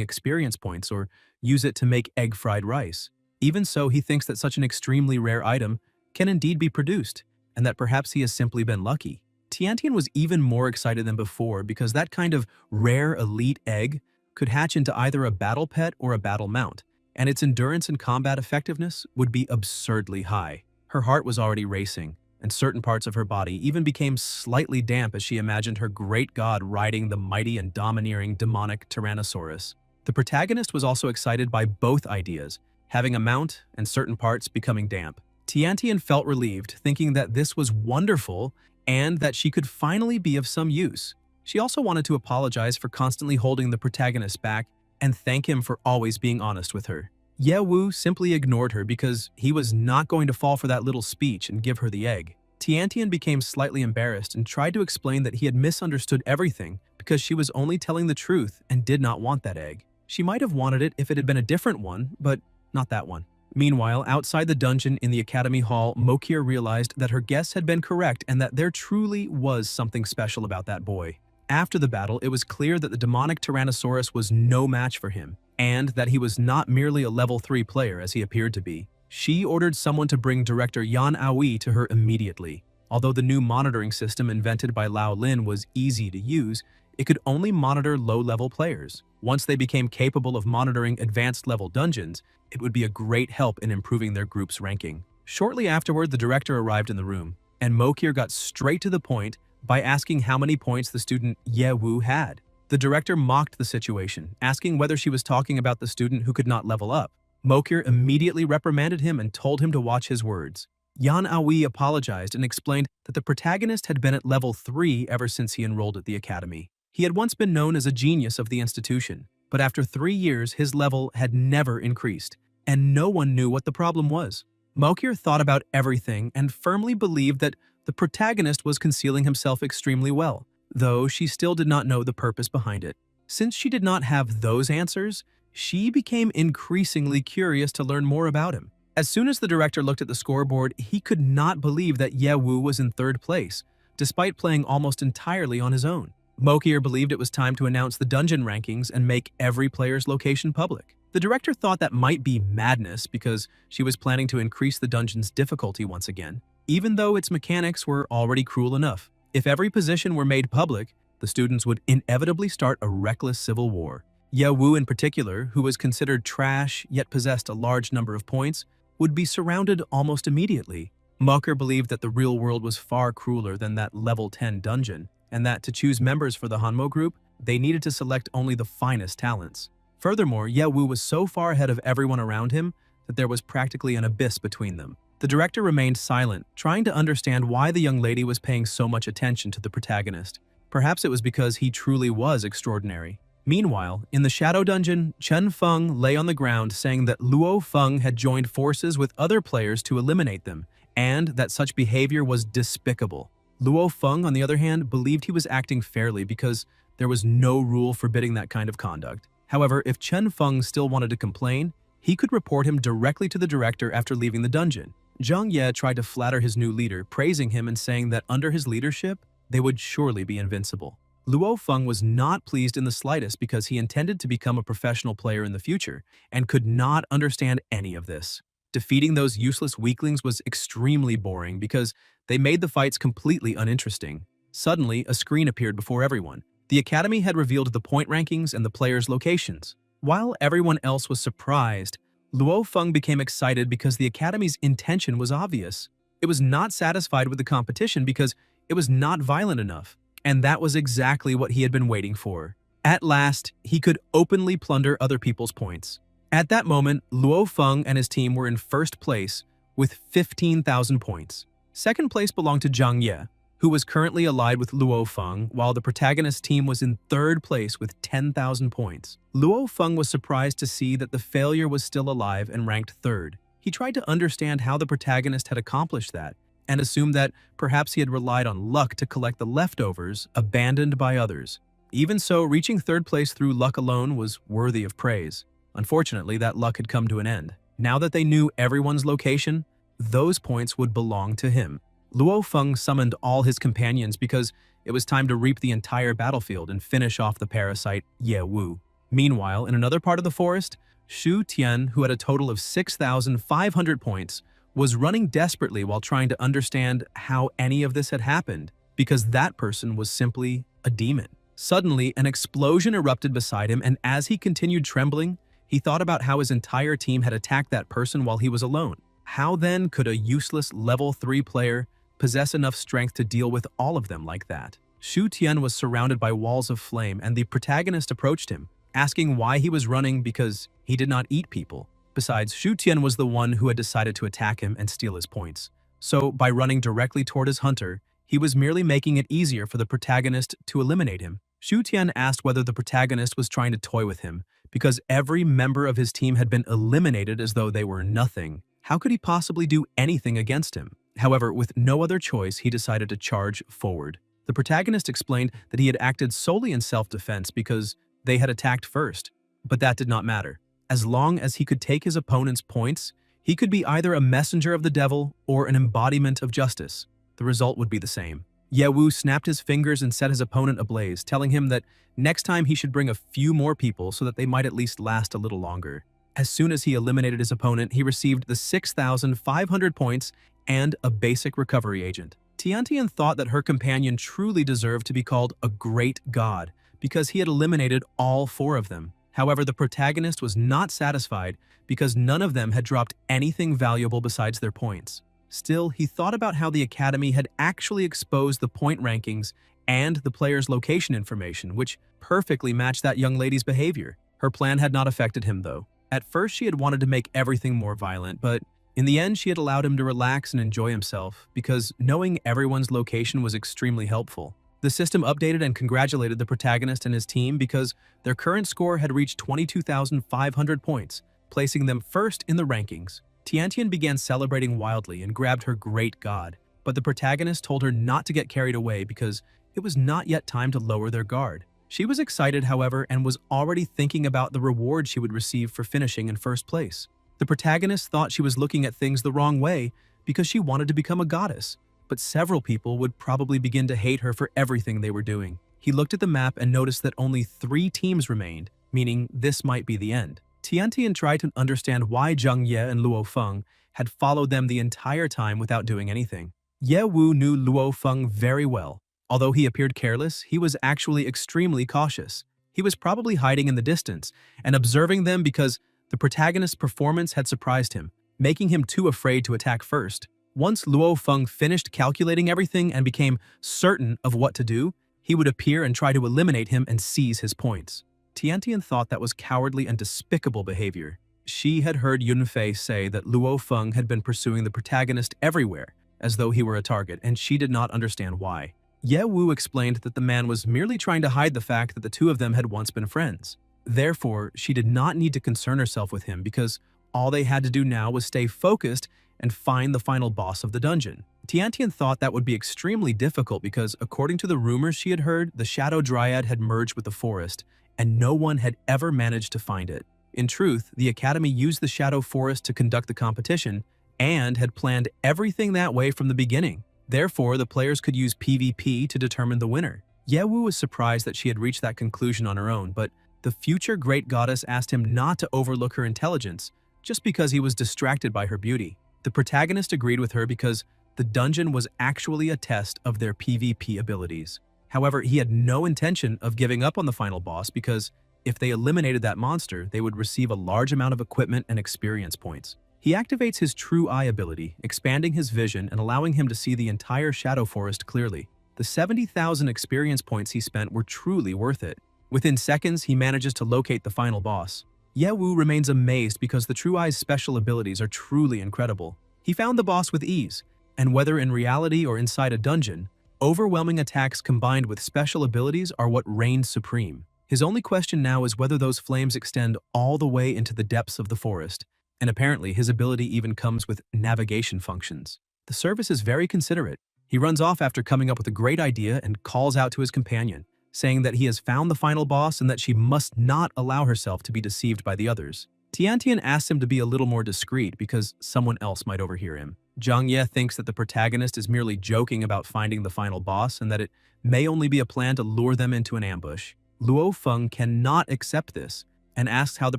experience points or use it to make egg fried rice. Even so, he thinks that such an extremely rare item can indeed be produced, and that perhaps he has simply been lucky. Tiantian was even more excited than before because that kind of rare elite egg could hatch into either a battle pet or a battle mount, and its endurance and combat effectiveness would be absurdly high. Her heart was already racing, and certain parts of her body even became slightly damp as she imagined her great god riding the mighty and domineering demonic Tyrannosaurus. The protagonist was also excited by both ideas, having a mount and certain parts becoming damp. Tiantian felt relieved, thinking that this was wonderful and that she could finally be of some use. She also wanted to apologize for constantly holding the protagonist back and thank him for always being honest with her. Ye Wu simply ignored her because he was not going to fall for that little speech and give her the egg. Tiantian became slightly embarrassed and tried to explain that he had misunderstood everything because she was only telling the truth and did not want that egg. She might have wanted it if it had been a different one, but not that one. Meanwhile, outside the dungeon in the Academy Hall, Mokir realized that her guess had been correct and that there truly was something special about that boy. After the battle, it was clear that the demonic Tyrannosaurus was no match for him, and that he was not merely a level 3 player as he appeared to be. She ordered someone to bring director Yan Aoi to her immediately. Although the new monitoring system invented by Lao Lin was easy to use, it could only monitor low-level players. Once they became capable of monitoring advanced-level dungeons, it would be a great help in improving their group's ranking. Shortly afterward, the director arrived in the room, and Mokir got straight to the point by asking how many points the student Ye Wu had. The director mocked the situation, asking whether she was talking about the student who could not level up. Mokir immediately reprimanded him and told him to watch his words. Yan Aoi apologized and explained that the protagonist had been at level 3 ever since he enrolled at the academy. He had once been known as a genius of the institution, but after 3 years his level had never increased, and no one knew what the problem was. Mokir thought about everything and firmly believed that the protagonist was concealing himself extremely well, though she still did not know the purpose behind it. Since she did not have those answers, she became increasingly curious to learn more about him. As soon as the director looked at the scoreboard, he could not believe that Ye Wu was in 3rd place, despite playing almost entirely on his own. Mokir believed it was time to announce the dungeon rankings and make every player's location public. The director thought that might be madness because she was planning to increase the dungeon's difficulty once again, even though its mechanics were already cruel enough. If every position were made public, the students would inevitably start a reckless civil war. Ye Wu in particular, who was considered trash yet possessed a large number of points, would be surrounded almost immediately. Mokir believed that the real world was far crueler than that level 10 dungeon, and that to choose members for the Hanmo group, they needed to select only the finest talents. Furthermore, Ye Wu was so far ahead of everyone around him that there was practically an abyss between them. The director remained silent, trying to understand why the young lady was paying so much attention to the protagonist. Perhaps it was because he truly was extraordinary. Meanwhile, in the Shadow Dungeon, Chen Feng lay on the ground saying that Luo Feng had joined forces with other players to eliminate them, and that such behavior was despicable. Luo Feng, on the other hand, believed he was acting fairly because there was no rule forbidding that kind of conduct. However, if Chen Feng still wanted to complain, he could report him directly to the director after leaving the dungeon. Zhang Ye tried to flatter his new leader, praising him and saying that under his leadership, they would surely be invincible. Luo Feng was not pleased in the slightest because he intended to become a professional player in the future and could not understand any of this. Defeating those useless weaklings was extremely boring because they made the fights completely uninteresting. Suddenly, a screen appeared before everyone. The Academy had revealed the point rankings and the players' locations. While everyone else was surprised, Luo Feng became excited because the Academy's intention was obvious. It was not satisfied with the competition because it was not violent enough, and that was exactly what he had been waiting for. At last, he could openly plunder other people's points. At that moment, Luo Feng and his team were in first place with 15,000 points. Second place belonged to Zhang Ye, who was currently allied with Luo Feng, while the protagonist team was in third place with 10,000 points. Luo Feng was surprised to see that the failure was still alive and ranked third. He tried to understand how the protagonist had accomplished that, and assumed that perhaps he had relied on luck to collect the leftovers abandoned by others. Even so, reaching third place through luck alone was worthy of praise. Unfortunately, that luck had come to an end. Now that they knew everyone's location, those points would belong to him. Luo Feng summoned all his companions because it was time to reap the entire battlefield and finish off the parasite Ye Wu. Meanwhile, in another part of the forest, Shu Tian, who had a total of 6,500 points, was running desperately while trying to understand how any of this had happened, because that person was simply a demon. Suddenly, an explosion erupted beside him, and as he continued trembling, he thought about how his entire team had attacked that person while he was alone. How then could a useless level 3 player possess enough strength to deal with all of them like that? Shu Tian was surrounded by walls of flame, and the protagonist approached him, asking why he was running because he did not eat people. Besides, Shu Tian was the one who had decided to attack him and steal his points. So, by running directly toward his hunter, he was merely making it easier for the protagonist to eliminate him. Shu Tian asked whether the protagonist was trying to toy with him, because every member of his team had been eliminated as though they were nothing. How could he possibly do anything against him? However, with no other choice, he decided to charge forward. The protagonist explained that he had acted solely in self-defense because they had attacked first, but that did not matter. As long as he could take his opponent's points, he could be either a messenger of the devil or an embodiment of justice. The result would be the same. Ye Wu snapped his fingers and set his opponent ablaze, telling him that next time he should bring a few more people so that they might at least last a little longer. As soon as he eliminated his opponent, he received the 6,500 points and a basic recovery agent. Tiantian thought that her companion truly deserved to be called a great god because he had eliminated all 4 of them. However, the protagonist was not satisfied because none of them had dropped anything valuable besides their points. Still, he thought about how the Academy had actually exposed the point rankings and the player's location information, which perfectly matched that young lady's behavior. Her plan had not affected him, though. At first, she had wanted to make everything more violent, but in the end, she had allowed him to relax and enjoy himself because knowing everyone's location was extremely helpful. The system updated and congratulated the protagonist and his team because their current score had reached 22,500 points, placing them first in the rankings. Tiantian began celebrating wildly and grabbed her great god, but the protagonist told her not to get carried away because it was not yet time to lower their guard. She was excited, however, and was already thinking about the reward she would receive for finishing in first place. The protagonist thought she was looking at things the wrong way because she wanted to become a goddess, but several people would probably begin to hate her for everything they were doing. He looked at the map and noticed that only 3 teams remained, meaning this might be the end. Tiantian tried to understand why Zhang Ye and Luo Feng had followed them the entire time without doing anything. Ye Wu knew Luo Feng very well. Although he appeared careless, he was actually extremely cautious. He was probably hiding in the distance and observing them because the protagonist's performance had surprised him, making him too afraid to attack first. Once Luo Feng finished calculating everything and became certain of what to do, he would appear and try to eliminate him and seize his points. Tiantian thought that was cowardly and despicable behavior. She had heard Yunfei say that Luo Feng had been pursuing the protagonist everywhere, as though he were a target, and she did not understand why. Ye Wu explained that the man was merely trying to hide the fact that the 2 of them had once been friends. Therefore, she did not need to concern herself with him because all they had to do now was stay focused and find the final boss of the dungeon. Tiantian thought that would be extremely difficult because, according to the rumors she had heard, the Shadow Dryad had merged with the forest, and no one had ever managed to find it. In truth, the Academy used the Shadow Forest to conduct the competition and had planned everything that way from the beginning. Therefore, the players could use PvP to determine the winner. Ye Wu was surprised that she had reached that conclusion on her own, but the future great goddess asked him not to overlook her intelligence just because he was distracted by her beauty. The protagonist agreed with her because the dungeon was actually a test of their PvP abilities. However, he had no intention of giving up on the final boss because if they eliminated that monster, they would receive a large amount of equipment and experience points. He activates his True Eye ability, expanding his vision and allowing him to see the entire Shadow Forest clearly. The 70,000 experience points he spent were truly worth it. Within seconds, he manages to locate the final boss. Yahello remains amazed because the True Eye's special abilities are truly incredible. He found the boss with ease, and whether in reality or inside a dungeon, overwhelming attacks combined with special abilities are what reigns supreme. His only question now is whether those flames extend all the way into the depths of the forest, and apparently his ability even comes with navigation functions. The service is very considerate. He runs off after coming up with a great idea and calls out to his companion, saying that he has found the final boss and that she must not allow herself to be deceived by the others. Tiantian asks him to be a little more discreet because someone else might overhear him. Zhang Ye thinks that the protagonist is merely joking about finding the final boss and that it may only be a plan to lure them into an ambush. Luo Feng cannot accept this and asks how the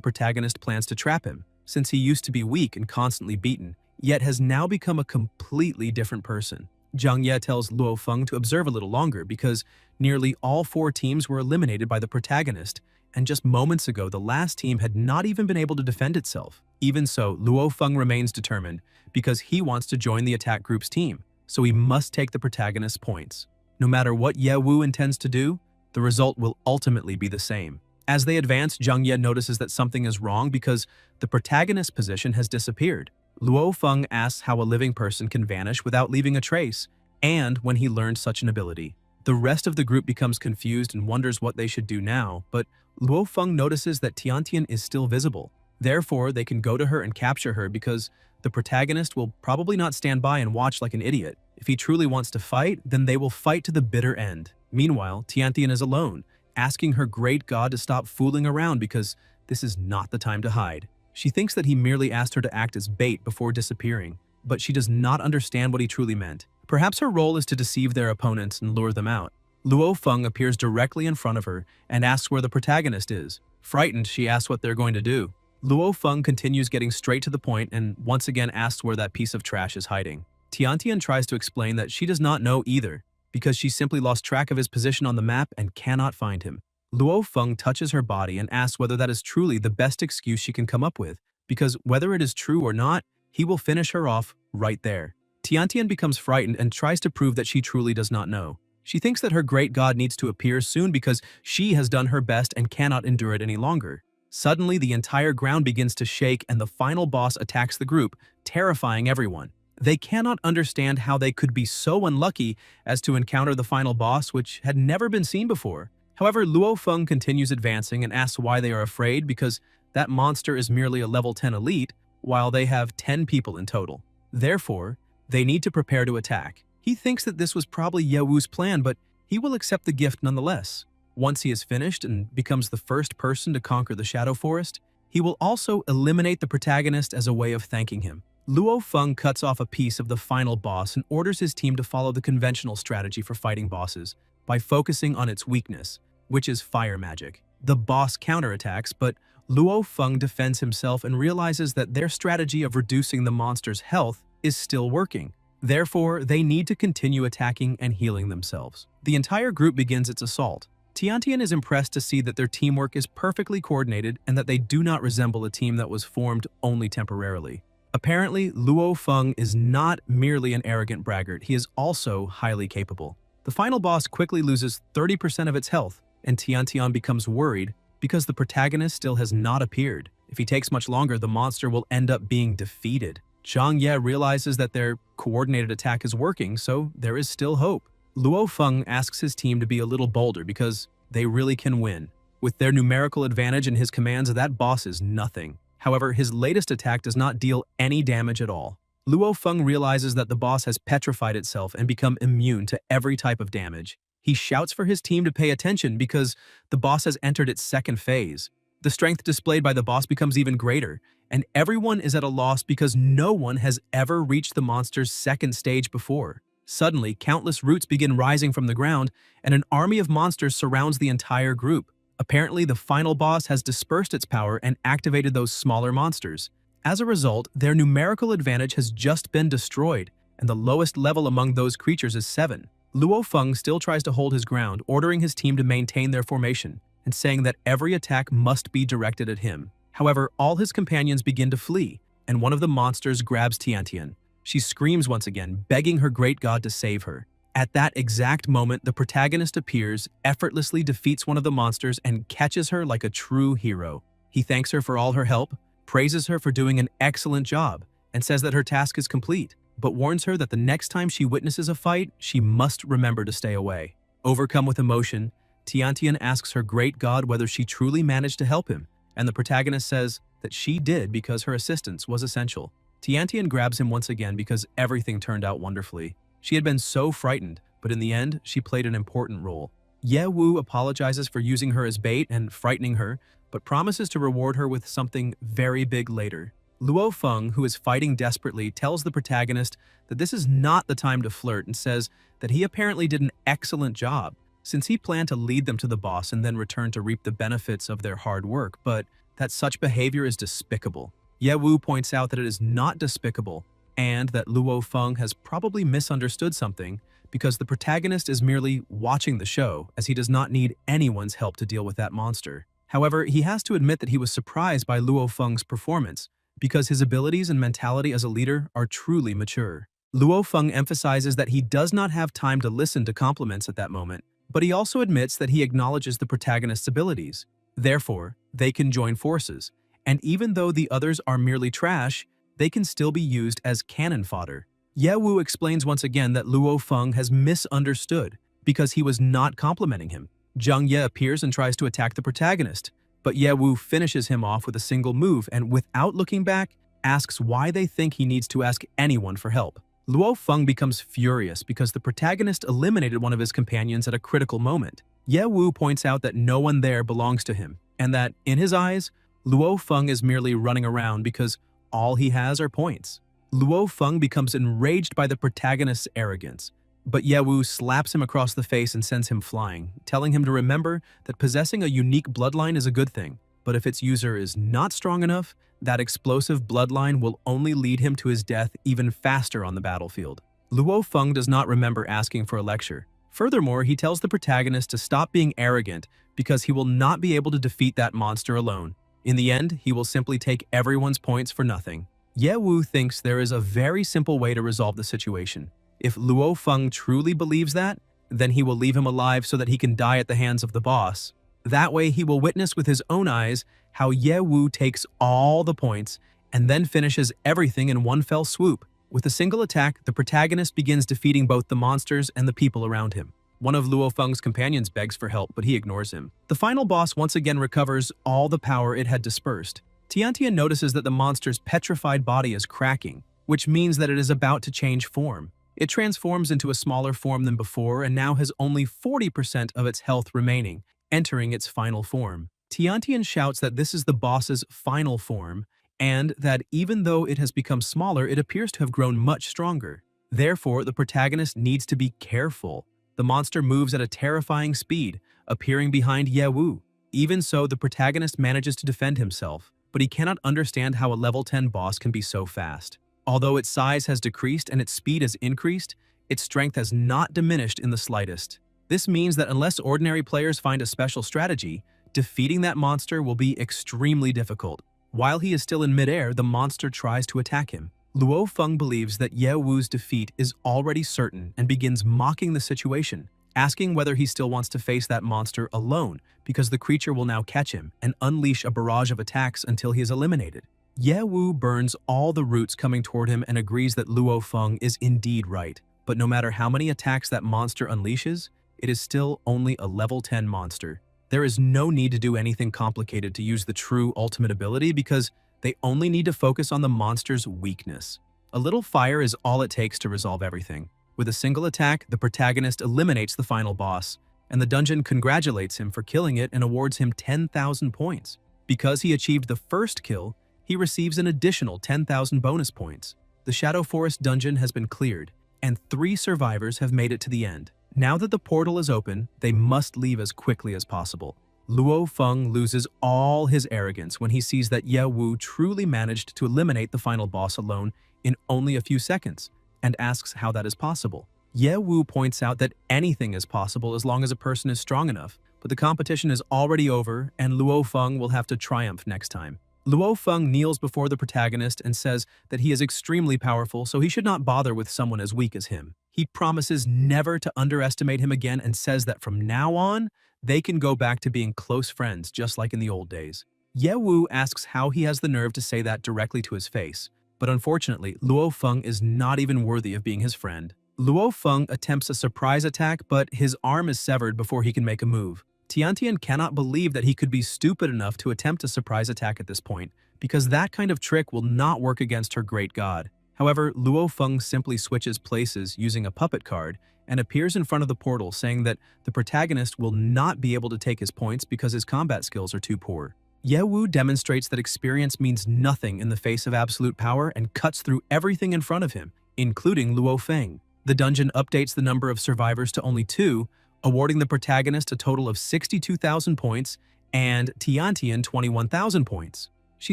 protagonist plans to trap him, since he used to be weak and constantly beaten, yet has now become a completely different person. Zhang Ye tells Luo Feng to observe a little longer because nearly all 4 teams were eliminated by the protagonist, and just moments ago the last team had not even been able to defend itself. Even so, Luo Feng remains determined because he wants to join the attack group's team, so he must take the protagonist's points. No matter what Yahello intends to do, the result will ultimately be the same. As they advance, Zhang Ye notices that something is wrong because the protagonist's position has disappeared. Luo Feng asks how a living person can vanish without leaving a trace, and when he learned such an ability. The rest of the group becomes confused and wonders what they should do now, but Luo Feng notices that Tiantian is still visible. Therefore, they can go to her and capture her because the protagonist will probably not stand by and watch like an idiot. If he truly wants to fight, then they will fight to the bitter end. Meanwhile, Tiantian is alone, asking her great god to stop fooling around because this is not the time to hide. She thinks that he merely asked her to act as bait before disappearing, but she does not understand what he truly meant. Perhaps her role is to deceive their opponents and lure them out. Luo Feng appears directly in front of her and asks where the protagonist is. Frightened, she asks what they're going to do. Luo Feng continues getting straight to the point and once again asks where that piece of trash is hiding. Tiantian tries to explain that she does not know either, because she simply lost track of his position on the map and cannot find him. Luo Feng touches her body and asks whether that is truly the best excuse she can come up with, because whether it is true or not, he will finish her off right there. Tiantian becomes frightened and tries to prove that she truly does not know. She thinks that her great god needs to appear soon because she has done her best and cannot endure it any longer. Suddenly, the entire ground begins to shake and the final boss attacks the group, terrifying everyone. They cannot understand how they could be so unlucky as to encounter the final boss, which had never been seen before. However, Luo Feng continues advancing and asks why they are afraid because that monster is merely a level 10 elite, while they have 10 people in total. Therefore, they need to prepare to attack. He thinks that this was probably Yahello's plan, but he will accept the gift nonetheless. Once he is finished and becomes the first person to conquer the Shadow Forest, he will also eliminate the protagonist as a way of thanking him. Luo Feng cuts off a piece of the final boss and orders his team to follow the conventional strategy for fighting bosses by focusing on its weakness, which is fire magic. The boss counterattacks, but Luo Feng defends himself and realizes that their strategy of reducing the monster's health is still working. Therefore, they need to continue attacking and healing themselves. The entire group begins its assault. Tiantian is impressed to see that their teamwork is perfectly coordinated and that they do not resemble a team that was formed only temporarily. Apparently, Luo Feng is not merely an arrogant braggart, he is also highly capable. The final boss quickly loses 30% of its health, and Tiantian becomes worried because the protagonist still has not appeared. If he takes much longer, the monster will end up being defeated. Zhang Ye realizes that their coordinated attack is working, so there is still hope. Luo Feng asks his team to be a little bolder because they really can win. With their numerical advantage and his commands, that boss is nothing. However, his latest attack does not deal any damage at all. Luo Feng realizes that the boss has petrified itself and become immune to every type of damage. He shouts for his team to pay attention because the boss has entered its second phase. The strength displayed by the boss becomes even greater, and everyone is at a loss because no one has ever reached the monster's second stage before. Suddenly, countless roots begin rising from the ground, and an army of monsters surrounds the entire group. Apparently, the final boss has dispersed its power and activated those smaller monsters. As a result, their numerical advantage has just been destroyed, and the lowest level among those creatures is 7. Luo Feng still tries to hold his ground, ordering his team to maintain their formation, and saying that every attack must be directed at him. However, all his companions begin to flee, and one of the monsters grabs Tiantian. She screams once again, begging her great god to save her. At that exact moment, the protagonist appears, effortlessly defeats one of the monsters, and catches her like a true hero. He thanks her for all her help, praises her for doing an excellent job, and says that her task is complete, but warns her that the next time she witnesses a fight, she must remember to stay away. Overcome with emotion, Tiantian asks her great god whether she truly managed to help him, and the protagonist says that she did because her assistance was essential. Tiantian grabs him once again because everything turned out wonderfully. She had been so frightened, but in the end, she played an important role. Ye Wu apologizes for using her as bait and frightening her, but promises to reward her with something very big later. Luo Feng, who is fighting desperately, tells the protagonist that this is not the time to flirt and says that he apparently did an excellent job, since he planned to lead them to the boss and then return to reap the benefits of their hard work, but that such behavior is despicable. Ye Wu points out that it is not despicable, and that Luo Feng has probably misunderstood something because the protagonist is merely watching the show, as he does not need anyone's help to deal with that monster. However, he has to admit that he was surprised by Luo Feng's performance, because his abilities and mentality as a leader are truly mature. Luo Feng emphasizes that he does not have time to listen to compliments at that moment, but he also admits that he acknowledges the protagonist's abilities. Therefore, they can join forces, and even though the others are merely trash, they can still be used as cannon fodder. Ye Wu explains once again that Luo Feng has misunderstood because he was not complimenting him. Zhang Ye appears and tries to attack the protagonist, but Ye Wu finishes him off with a single move and, without looking back, asks why they think he needs to ask anyone for help. Luo Feng becomes furious because the protagonist eliminated one of his companions at a critical moment. Ye Wu points out that no one there belongs to him, and that, in his eyes, Luo Feng is merely running around because all he has are points. Luo Feng becomes enraged by the protagonist's arrogance, but Ye Wu slaps him across the face and sends him flying, telling him to remember that possessing a unique bloodline is a good thing, but if its user is not strong enough, that explosive bloodline will only lead him to his death even faster on the battlefield. Luo Feng does not remember asking for a lecture. Furthermore, he tells the protagonist to stop being arrogant because he will not be able to defeat that monster alone. In the end, he will simply take everyone's points for nothing. Ye Wu thinks there is a very simple way to resolve the situation. If Luo Feng truly believes that, then he will leave him alive so that he can die at the hands of the boss. That way, he will witness with his own eyes how Ye Wu takes all the points and then finishes everything in one fell swoop. With a single attack, the protagonist begins defeating both the monsters and the people around him. One of Luo Feng's companions begs for help, but he ignores him. The final boss once again recovers all the power it had dispersed. Tiantian notices that the monster's petrified body is cracking, which means that it is about to change form. It transforms into a smaller form than before and now has only 40% of its health remaining, entering its final form. Tiantian shouts that this is the boss's final form, and that even though it has become smaller, it appears to have grown much stronger. Therefore, the protagonist needs to be careful. The monster moves at a terrifying speed, appearing behind Ye Wu. Even so, the protagonist manages to defend himself, but he cannot understand how a level 10 boss can be so fast. Although its size has decreased and its speed has increased, its strength has not diminished in the slightest. This means that unless ordinary players find a special strategy, defeating that monster will be extremely difficult. While he is still in midair, the monster tries to attack him. Luo Feng believes that Ye Wu's defeat is already certain and begins mocking the situation, asking whether he still wants to face that monster alone because the creature will now catch him and unleash a barrage of attacks until he is eliminated. Ye Wu burns all the roots coming toward him and agrees that Luo Feng is indeed right, but no matter how many attacks that monster unleashes, it is still only a level 10 monster. There is no need to do anything complicated to use the true ultimate ability because they only need to focus on the monster's weakness. A little fire is all it takes to resolve everything. With a single attack, the protagonist eliminates the final boss, and the dungeon congratulates him for killing it and awards him 10,000 points. Because he achieved the first kill, he receives an additional 10,000 bonus points. The Shadow Forest dungeon has been cleared, and 3 survivors have made it to the end. Now that the portal is open, they must leave as quickly as possible. Luo Feng loses all his arrogance when he sees that Ye Wu truly managed to eliminate the final boss alone in only a few seconds, and asks how that is possible. Ye Wu points out that anything is possible as long as a person is strong enough, but the competition is already over and Luo Feng will have to triumph next time. Luo Feng kneels before the protagonist and says that he is extremely powerful, so he should not bother with someone as weak as him. He promises never to underestimate him again and says that from now on, they can go back to being close friends just like in the old days. Ye Wu asks how he has the nerve to say that directly to his face, but unfortunately, Luo Feng is not even worthy of being his friend. Luo Feng attempts a surprise attack, but his arm is severed before he can make a move. Tiantian cannot believe that he could be stupid enough to attempt a surprise attack at this point, because that kind of trick will not work against her great god. However, Luo Feng simply switches places using a puppet card and appears in front of the portal saying that the protagonist will not be able to take his points because his combat skills are too poor. Ye Wu demonstrates that experience means nothing in the face of absolute power and cuts through everything in front of him, including Luo Feng. The dungeon updates the number of survivors to only 2, awarding the protagonist a total of 62,000 points and Tiantian 21,000 points. She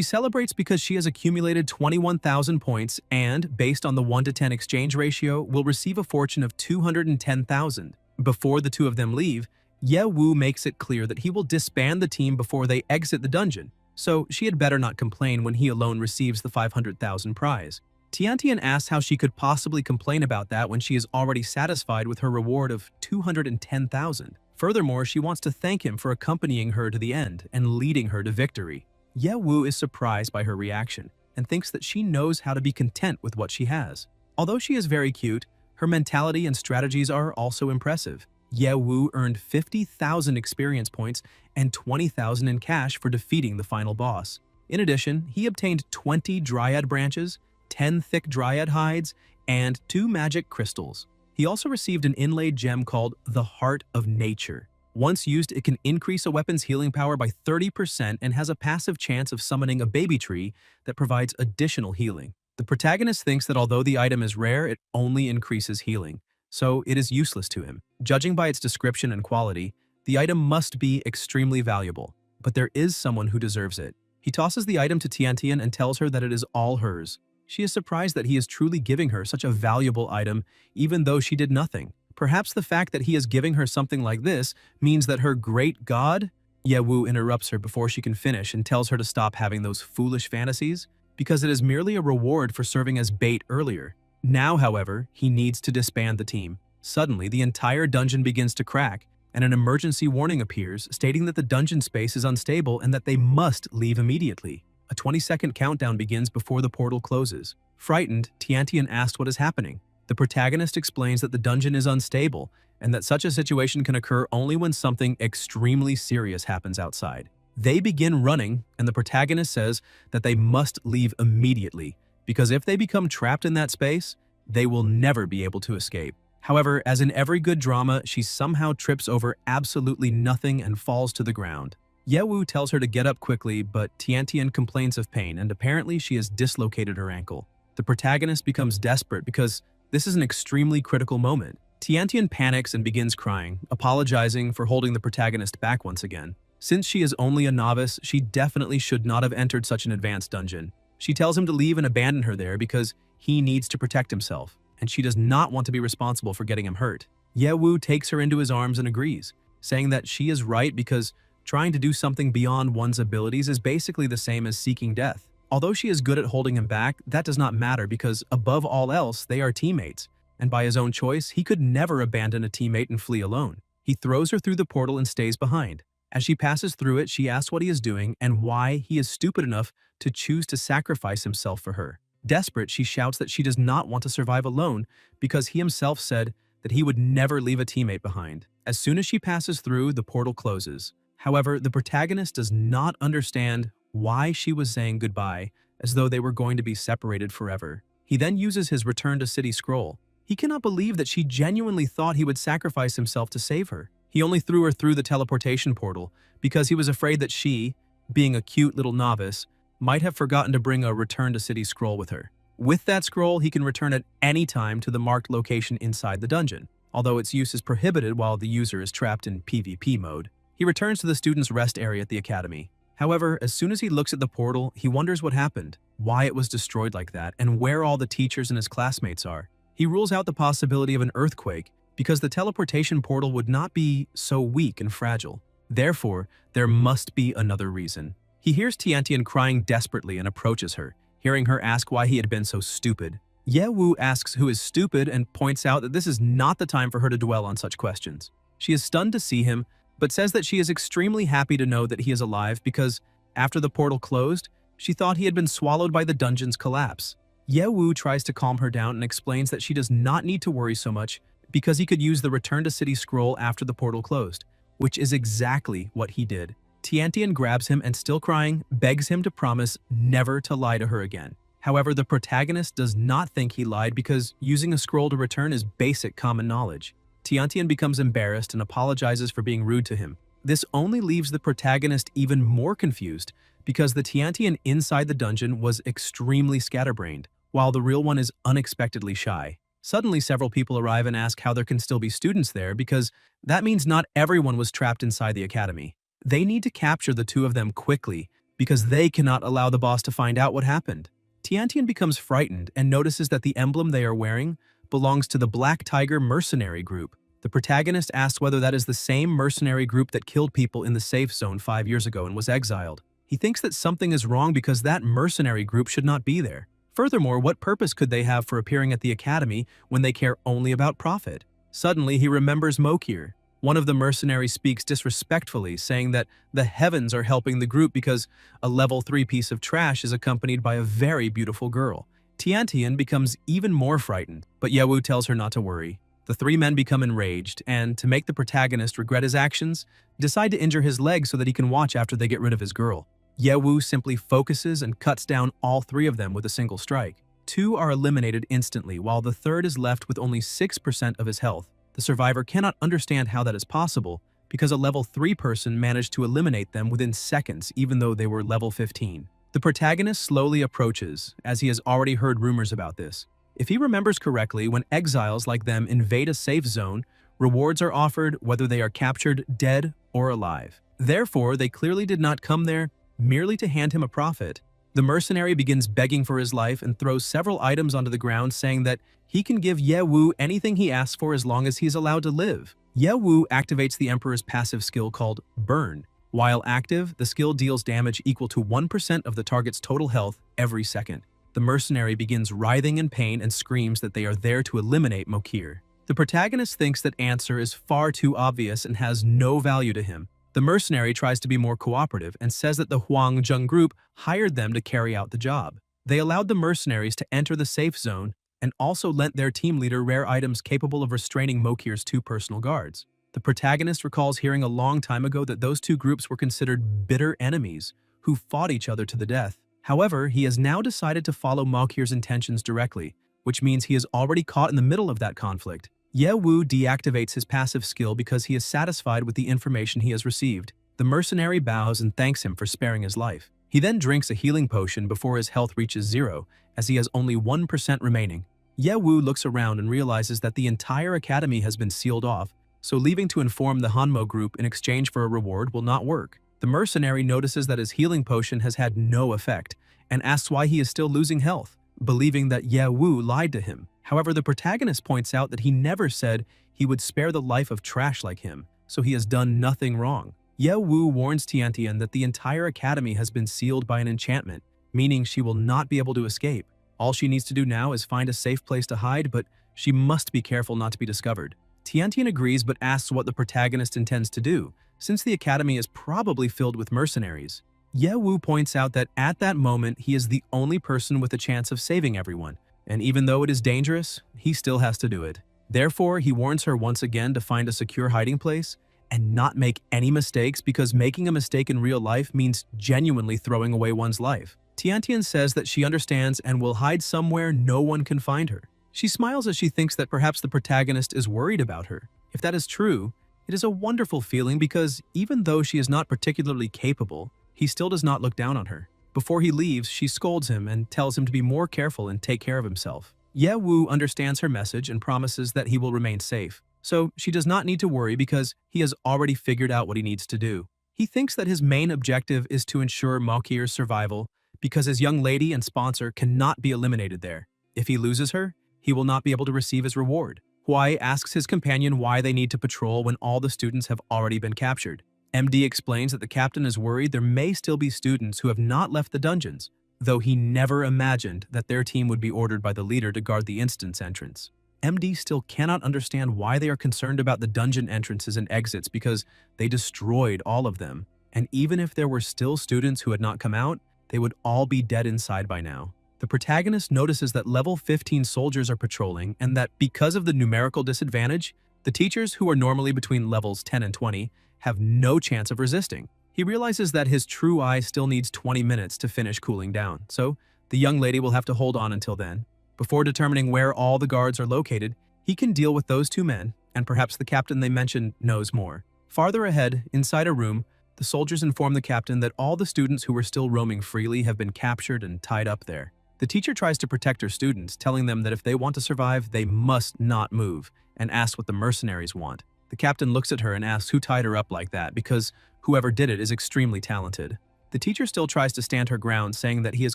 celebrates because she has accumulated 21,000 points and, based on the 1-to-10 exchange ratio, will receive a fortune of 210,000. Before the two of them leave, Ye Wu makes it clear that he will disband the team before they exit the dungeon, so she had better not complain when he alone receives the 500,000 prize. Tiantian asks how she could possibly complain about that when she is already satisfied with her reward of 210,000. Furthermore, she wants to thank him for accompanying her to the end and leading her to victory. Ye Wu is surprised by her reaction and thinks that she knows how to be content with what she has. Although she is very cute, her mentality and strategies are also impressive. Ye Wu earned 50,000 experience points and 20,000 in cash for defeating the final boss. In addition, he obtained 20 dryad branches, 10 thick dryad hides, and 2 magic crystals. He also received an inlaid gem called the Heart of Nature. Once used, it can increase a weapon's healing power by 30% and has a passive chance of summoning a baby tree that provides additional healing. The protagonist thinks that although the item is rare, it only increases healing, so it is useless to him. Judging by its description and quality, the item must be extremely valuable, but there is someone who deserves it. He tosses the item to Tiantian and tells her that it is all hers. She is surprised that he is truly giving her such a valuable item, even though she did nothing. Perhaps the fact that he is giving her something like this means that her great god? Ye Wu interrupts her before she can finish and tells her to stop having those foolish fantasies, because it is merely a reward for serving as bait earlier. Now, however, he needs to disband the team. Suddenly, the entire dungeon begins to crack, and an emergency warning appears stating that the dungeon space is unstable and that they must leave immediately. A 20-second countdown begins before the portal closes. Frightened, Tiantian asks what is happening. The protagonist explains that the dungeon is unstable and that such a situation can occur only when something extremely serious happens outside. They begin running, and the protagonist says that they must leave immediately because if they become trapped in that space, they will never be able to escape. However, as in every good drama, she somehow trips over absolutely nothing and falls to the ground. Ye Wu tells her to get up quickly, but Tiantian complains of pain and apparently she has dislocated her ankle. The protagonist becomes desperate because this is an extremely critical moment. Tiantian panics and begins crying, apologizing for holding the protagonist back once again. Since she is only a novice, she definitely should not have entered such an advanced dungeon. She tells him to leave and abandon her there because he needs to protect himself, and she does not want to be responsible for getting him hurt. Ye Wu takes her into his arms and agrees, saying that she is right because trying to do something beyond one's abilities is basically the same as seeking death. Although she is good at holding him back, that does not matter because above all else, they are teammates, and by his own choice, he could never abandon a teammate and flee alone. He throws her through the portal and stays behind. As she passes through it, she asks what he is doing and why he is stupid enough to choose to sacrifice himself for her. Desperate, she shouts that she does not want to survive alone because he himself said that he would never leave a teammate behind. As soon as she passes through, the portal closes. However, the protagonist does not understand why she was saying goodbye as though they were going to be separated forever. He then uses his Return to City scroll. He cannot believe that she genuinely thought he would sacrifice himself to save her. He only threw her through the teleportation portal because he was afraid that she, being a cute little novice, might have forgotten to bring a Return to City scroll with her. With that scroll, he can return at any time to the marked location inside the dungeon, although its use is prohibited while the user is trapped in PvP mode. He returns to the students' rest area at the academy. However, as soon as he looks at the portal, he wonders what happened, why it was destroyed like that, and where all the teachers and his classmates are. He rules out the possibility of an earthquake because the teleportation portal would not be so weak and fragile. Therefore, there must be another reason. He hears Tiantian crying desperately and approaches her, hearing her ask why he had been so stupid. Ye Wu asks who is stupid and points out that this is not the time for her to dwell on such questions. She is stunned to see him, but says that she is extremely happy to know that he is alive because, after the portal closed, she thought he had been swallowed by the dungeon's collapse. Ye Wu tries to calm her down and explains that she does not need to worry so much because he could use the Return to City scroll after the portal closed, which is exactly what he did. Tiantian grabs him and, still crying, begs him to promise never to lie to her again. However, the protagonist does not think he lied because using a scroll to return is basic common knowledge. Tiantian becomes embarrassed and apologizes for being rude to him. This only leaves the protagonist even more confused because the Tiantian inside the dungeon was extremely scatterbrained, while the real one is unexpectedly shy. Suddenly, several people arrive and ask how there can still be students there because that means not everyone was trapped inside the academy. They need to capture the two of them quickly because they cannot allow the boss to find out what happened. Tiantian becomes frightened and notices that the emblem they are wearing belongs to the Black Tiger mercenary group. The protagonist asks whether that is the same mercenary group that killed people in the safe zone 5 years ago and was exiled. He thinks that something is wrong because that mercenary group should not be there. Furthermore, what purpose could they have for appearing at the academy when they care only about profit? Suddenly, he remembers Mokir. One of the mercenaries speaks disrespectfully, saying that the heavens are helping the group because a level 3 piece of trash is accompanied by a very beautiful girl. Tiantian becomes even more frightened, but Ye Wu tells her not to worry. The three men become enraged, and to make the protagonist regret his actions, decide to injure his leg so that he can watch after they get rid of his girl. Ye Wu simply focuses and cuts down all three of them with a single strike. 2 are eliminated instantly, while the third is left with only 6% of his health. The survivor cannot understand how that is possible because a level 3 person managed to eliminate them within seconds even though they were level 15. The protagonist slowly approaches, as he has already heard rumors about this. If he remembers correctly, when exiles like them invade a safe zone, rewards are offered whether they are captured dead or alive. Therefore, they clearly did not come there merely to hand him a profit. The mercenary begins begging for his life and throws several items onto the ground, saying that he can give Ye Wu anything he asks for as long as he's allowed to live. Ye Wu activates the Emperor's passive skill called Burn. While active, the skill deals damage equal to 1% of the target's total health every second. The mercenary begins writhing in pain and screams that they are there to eliminate Mokir. The protagonist thinks that answer is far too obvious and has no value to him. The mercenary tries to be more cooperative and says that the Huang Zheng group hired them to carry out the job. They allowed the mercenaries to enter the safe zone and also lent their team leader rare items capable of restraining Mokir's 2 personal guards. The protagonist recalls hearing a long time ago that those 2 groups were considered bitter enemies who fought each other to the death. However, he has now decided to follow Mokir's intentions directly, which means he is already caught in the middle of that conflict. Ye Wu deactivates his passive skill because he is satisfied with the information he has received. The mercenary bows and thanks him for sparing his life. He then drinks a healing potion before his health reaches 0, as he has only 1% remaining. Ye Wu looks around and realizes that the entire academy has been sealed off, so leaving to inform the Hanmo group in exchange for a reward will not work. The mercenary notices that his healing potion has had no effect and asks why he is still losing health, believing that Ye Wu lied to him. However, the protagonist points out that he never said he would spare the life of trash like him, so he has done nothing wrong. Ye Wu warns Tiantian that the entire academy has been sealed by an enchantment, meaning she will not be able to escape. All she needs to do now is find a safe place to hide, but she must be careful not to be discovered. Tiantian agrees but asks what the protagonist intends to do, since the academy is probably filled with mercenaries. Ye Wu points out that at that moment he is the only person with a chance of saving everyone, and even though it is dangerous, he still has to do it. Therefore, he warns her once again to find a secure hiding place and not make any mistakes because making a mistake in real life means genuinely throwing away one's life. Tiantian says that she understands and will hide somewhere no one can find her. She smiles as she thinks that perhaps the protagonist is worried about her. If that is true, it is a wonderful feeling because even though she is not particularly capable, he still does not look down on her. Before he leaves, she scolds him and tells him to be more careful and take care of himself. Ye Wu understands her message and promises that he will remain safe. so she does not need to worry because he has already figured out what he needs to do. He thinks that his main objective is to ensure Malkir's survival because his young lady and sponsor cannot be eliminated there. If he loses her, he will not be able to receive his reward. Huai asks his companion why they need to patrol when all the students have already been captured. MD explains that the captain is worried there may still be students who have not left the dungeons, though he never imagined that their team would be ordered by the leader to guard the instance entrance. MD still cannot understand why they are concerned about the dungeon entrances and exits because they destroyed all of them, and even if there were still students who had not come out, they would all be dead inside by now. The protagonist notices that level 15 soldiers are patrolling and that because of the numerical disadvantage, the teachers who are normally between levels 10 and 20 have no chance of resisting. He realizes that his true eye still needs 20 minutes to finish cooling down, so the young lady will have to hold on until then. Before determining where all the guards are located, he can deal with those two men, and perhaps the captain they mentioned knows more. Farther ahead, inside a room, the soldiers inform the captain that all the students who were still roaming freely have been captured and tied up there. The teacher tries to protect her students, telling them that if they want to survive, they must not move, and asks what the mercenaries want. The captain looks at her and asks who tied her up like that, because whoever did it is extremely talented. The teacher still tries to stand her ground, saying that he is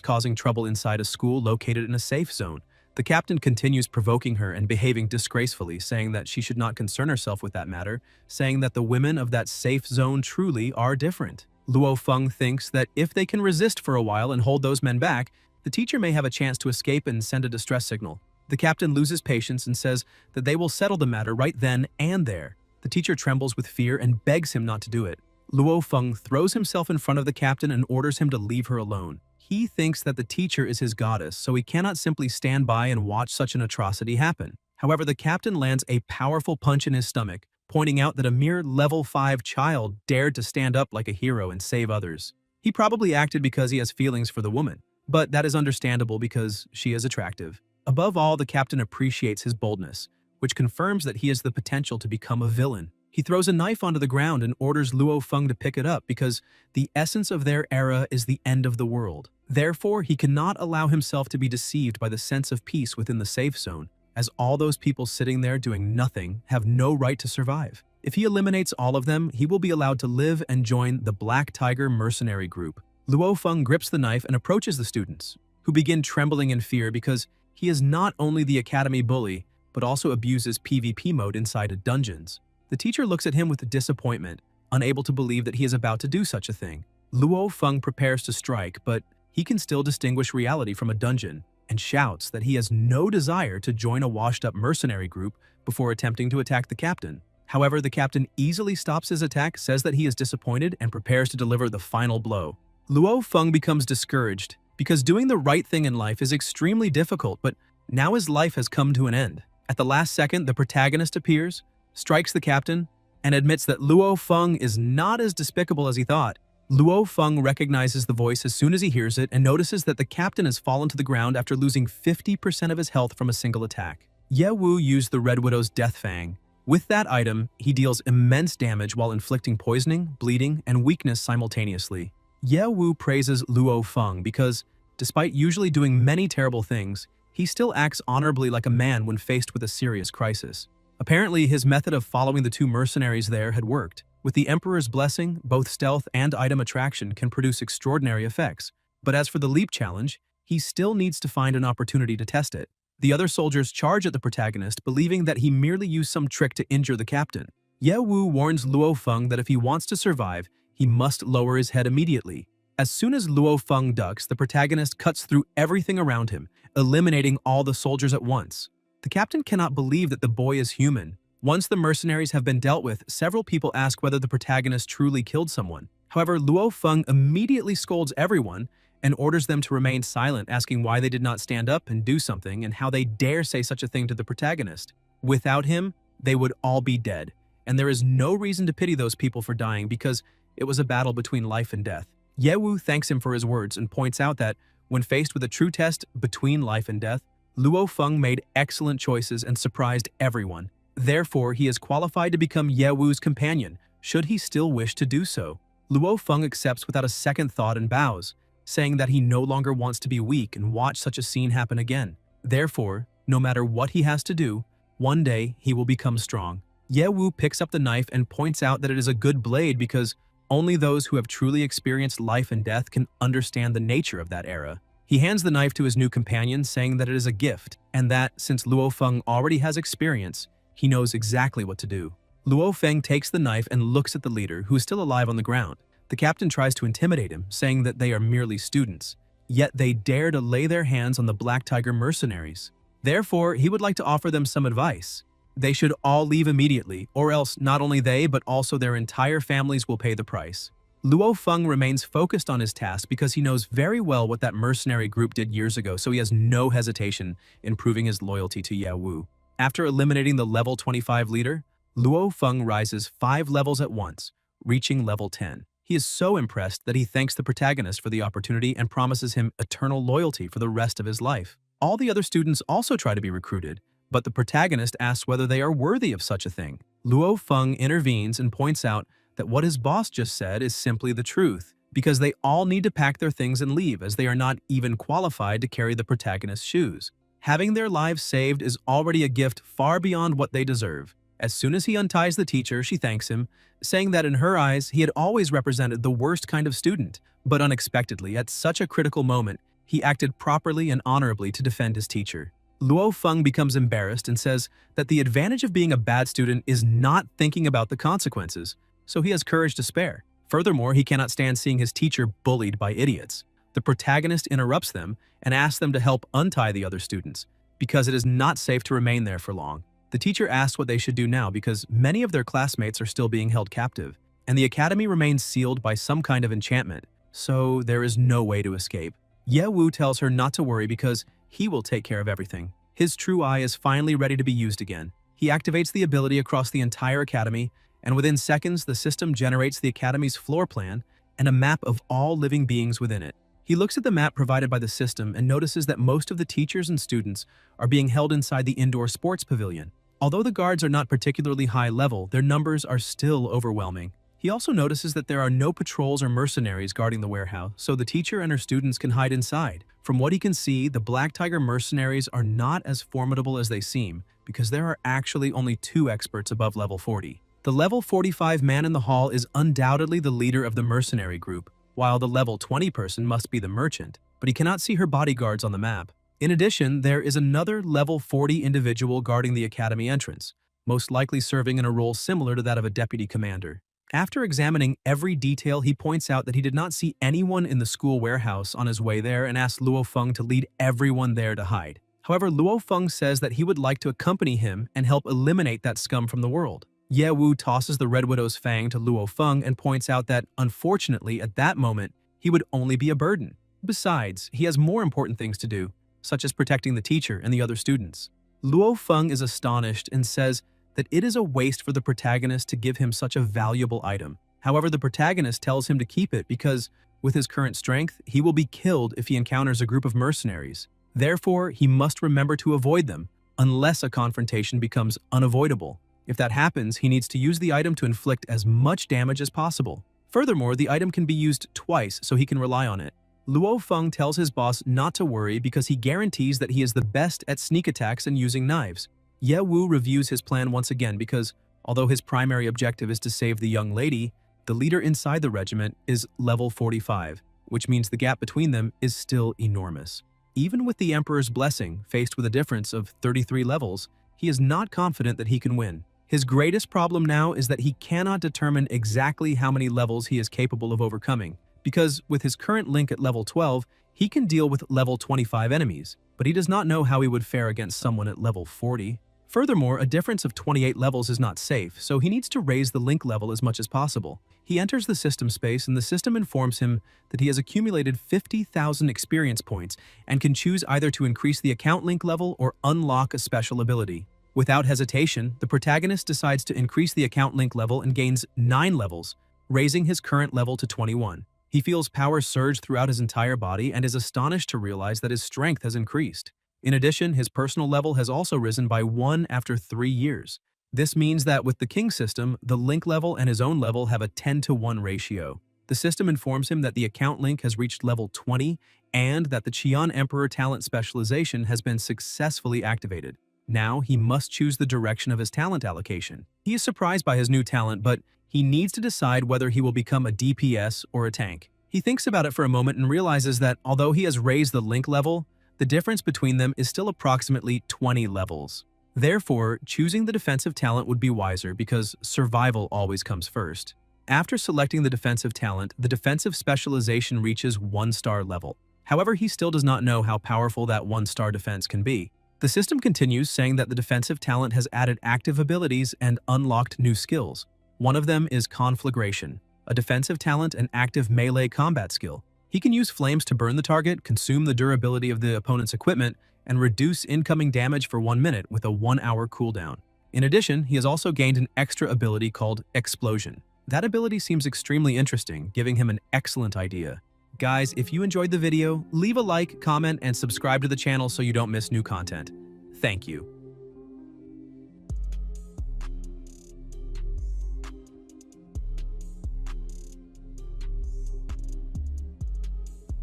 causing trouble inside a school located in a safe zone. The captain continues provoking her and behaving disgracefully, saying that she should not concern herself with that matter, saying that the women of that safe zone truly are different. Luo Feng thinks that if they can resist for a while and hold those men back, the teacher may have a chance to escape and send a distress signal. The captain loses patience and says that they will settle the matter right then and there. The teacher trembles with fear and begs him not to do it. Luo Feng throws himself in front of the captain and orders him to leave her alone. He thinks that the teacher is his goddess, so he cannot simply stand by and watch such an atrocity happen. However, the captain lands a powerful punch in his stomach, pointing out that a mere level 5 child dared to stand up like a hero and save others. He probably acted because he has feelings for the woman, but that is understandable because she is attractive. Above all, the captain appreciates his boldness, which confirms that he has the potential to become a villain. He throws a knife onto the ground and orders Luo Feng to pick it up because the essence of their era is the end of the world. Therefore, he cannot allow himself to be deceived by the sense of peace within the safe zone, as all those people sitting there doing nothing have no right to survive. If he eliminates all of them, he will be allowed to live and join the Black Tiger mercenary group. Luo Feng grips the knife and approaches the students, who begin trembling in fear because he is not only the academy bully, but also abuses PvP mode inside dungeons. The teacher looks at him with disappointment, unable to believe that he is about to do such a thing. Luo Feng prepares to strike, but he can still distinguish reality from a dungeon and shouts that he has no desire to join a washed-up mercenary group before attempting to attack the captain. However, the captain easily stops his attack, says that he is disappointed, and prepares to deliver the final blow. Luo Feng becomes discouraged because doing the right thing in life is extremely difficult, but now his life has come to an end. At the last second, the protagonist appears, strikes the captain, and admits that Luo Feng is not as despicable as he thought. Luo Feng recognizes the voice as soon as he hears it and notices that the captain has fallen to the ground after losing 50% of his health from a single attack. Ye Wu used the Red Widow's Death Fang. With that item, he deals immense damage while inflicting poisoning, bleeding, and weakness simultaneously. Ye Wu praises Luo Feng because, despite usually doing many terrible things, he still acts honorably like a man when faced with a serious crisis. Apparently, his method of following the two mercenaries there had worked. With the Emperor's blessing, both stealth and item attraction can produce extraordinary effects. But as for the leap challenge, he still needs to find an opportunity to test it. The other soldiers charge at the protagonist, believing that he merely used some trick to injure the captain. Ye Wu warns Luo Feng that if he wants to survive, he must lower his head immediately. As soon as Luo Feng ducks, the protagonist cuts through everything around him, eliminating all the soldiers at once. The captain cannot believe that the boy is human. Once the mercenaries have been dealt with, several people ask whether the protagonist truly killed someone. However, Luo Feng immediately scolds everyone and orders them to remain silent, asking why they did not stand up and do something and how they dare say such a thing to the protagonist. Without him, they would all be dead, and there is no reason to pity those people for dying because it was a battle between life and death. Ye Wu thanks him for his words and points out that, when faced with a true test between life and death, Luo Feng made excellent choices and surprised everyone. Therefore, he is qualified to become Ye Wu's companion, should he still wish to do so. Luo Feng accepts without a second thought and bows, saying that he no longer wants to be weak and watch such a scene happen again. Therefore, no matter what he has to do, one day he will become strong. Ye picks up the knife and points out that it is a good blade because only those who have truly experienced life and death can understand the nature of that era. He hands the knife to his new companion, saying that it is a gift, and that, since Luo Feng already has experience, he knows exactly what to do. Luo Feng takes the knife and looks at the leader, who is still alive on the ground. The captain tries to intimidate him, saying that they are merely students, yet they dare to lay their hands on the Black Tiger mercenaries. Therefore, he would like to offer them some advice. They should all leave immediately, or else not only they but also their entire families will pay the price. Luo Feng remains focused on his task because he knows very well what that mercenary group did years ago, so he has no hesitation in proving his loyalty to Ye Wu. After eliminating the level 25 leader, Luo Feng rises 5 levels at once, reaching level 10. He is so impressed that he thanks the protagonist for the opportunity and promises him eternal loyalty for the rest of his life. All the other students also try to be recruited, but the protagonist asks whether they are worthy of such a thing. Luo Feng intervenes and points out that what his boss just said is simply the truth, because they all need to pack their things and leave, as they are not even qualified to carry the protagonist's shoes. Having their lives saved is already a gift far beyond what they deserve. As soon as he unties the teacher, she thanks him, saying that in her eyes he had always represented the worst kind of student, but unexpectedly, at such a critical moment, he acted properly and honorably to defend his teacher. Luo Feng becomes embarrassed and says that the advantage of being a bad student is not thinking about the consequences, so he has courage to spare. Furthermore, he cannot stand seeing his teacher bullied by idiots. The protagonist interrupts them and asks them to help untie the other students, because it is not safe to remain there for long. The teacher asks what they should do now because many of their classmates are still being held captive, and the academy remains sealed by some kind of enchantment, so there is no way to escape. Ye Wu tells her not to worry because he will take care of everything. His true eye is finally ready to be used again. He activates the ability across the entire academy, and within seconds the system generates the academy's floor plan and a map of all living beings within it. He looks at the map provided by the system and notices that most of the teachers and students are being held inside the indoor sports pavilion. Although the guards are not particularly high level, their numbers are still overwhelming. He also notices that there are no patrols or mercenaries guarding the warehouse, so the teacher and her students can hide inside. From what he can see, the Black Tiger mercenaries are not as formidable as they seem, because there are actually only 2 experts above level 40. The level 45 man in the hall is undoubtedly the leader of the mercenary group, while the level 20 person must be the merchant, but he cannot see her bodyguards on the map. In addition, there is another level 40 individual guarding the academy entrance, most likely serving in a role similar to that of a deputy commander. After examining every detail, he points out that he did not see anyone in the school warehouse on his way there and asks Luo Feng to lead everyone there to hide. However, Luo Feng says that he would like to accompany him and help eliminate that scum from the world. Ye Wu tosses the Red Widow's fang to Luo Feng and points out that, unfortunately, at that moment, he would only be a burden. Besides, he has more important things to do, such as protecting the teacher and the other students. Luo Feng is astonished and says that it is a waste for the protagonist to give him such a valuable item. However, the protagonist tells him to keep it because, with his current strength, he will be killed if he encounters a group of mercenaries. Therefore, he must remember to avoid them, unless a confrontation becomes unavoidable. If that happens, he needs to use the item to inflict as much damage as possible. Furthermore, the item can be used twice, so he can rely on it. Luo Feng tells his boss not to worry because he guarantees that he is the best at sneak attacks and using knives. Ye Wu reviews his plan once again because, although his primary objective is to save the young lady, the leader inside the regiment is level 45, which means the gap between them is still enormous. Even with the Emperor's blessing, faced with a difference of 33 levels, he is not confident that he can win. His greatest problem now is that he cannot determine exactly how many levels he is capable of overcoming, because with his current link at level 12, he can deal with level 25 enemies, but he does not know how he would fare against someone at level 40. Furthermore, a difference of 28 levels is not safe, so he needs to raise the link level as much as possible. He enters the system space and the system informs him that he has accumulated 50,000 experience points and can choose either to increase the account link level or unlock a special ability. Without hesitation, the protagonist decides to increase the account link level and gains 9 levels, raising his current level to 21. He feels power surge throughout his entire body and is astonished to realize that his strength has increased. In addition, his personal level has also risen by 1 after 3 years. This means that with the King system, the link level and his own level have a 10-to-1 ratio. The system informs him that the account link has reached level 20 and that the Qian Emperor talent specialization has been successfully activated. Now he must choose the direction of his talent allocation. He is surprised by his new talent, but he needs to decide whether he will become a DPS or a tank. He thinks about it for a moment and realizes that although he has raised the link level, the difference between them is still approximately 20 levels. Therefore, choosing the defensive talent would be wiser because survival always comes first. After selecting the defensive talent, the defensive specialization reaches 1-star level. However, he still does not know how powerful that 1-star defense can be. The system continues, saying that the defensive talent has added active abilities and unlocked new skills. One of them is Conflagration, a defensive talent and active melee combat skill. He can use flames to burn the target, consume the durability of the opponent's equipment, and reduce incoming damage for 1 minute with a 1-hour cooldown. In addition, he has also gained an extra ability called Explosion. That ability seems extremely interesting, giving him an excellent idea. Guys, if you enjoyed the video, leave a like, comment, and subscribe to the channel so you don't miss new content. Thank you.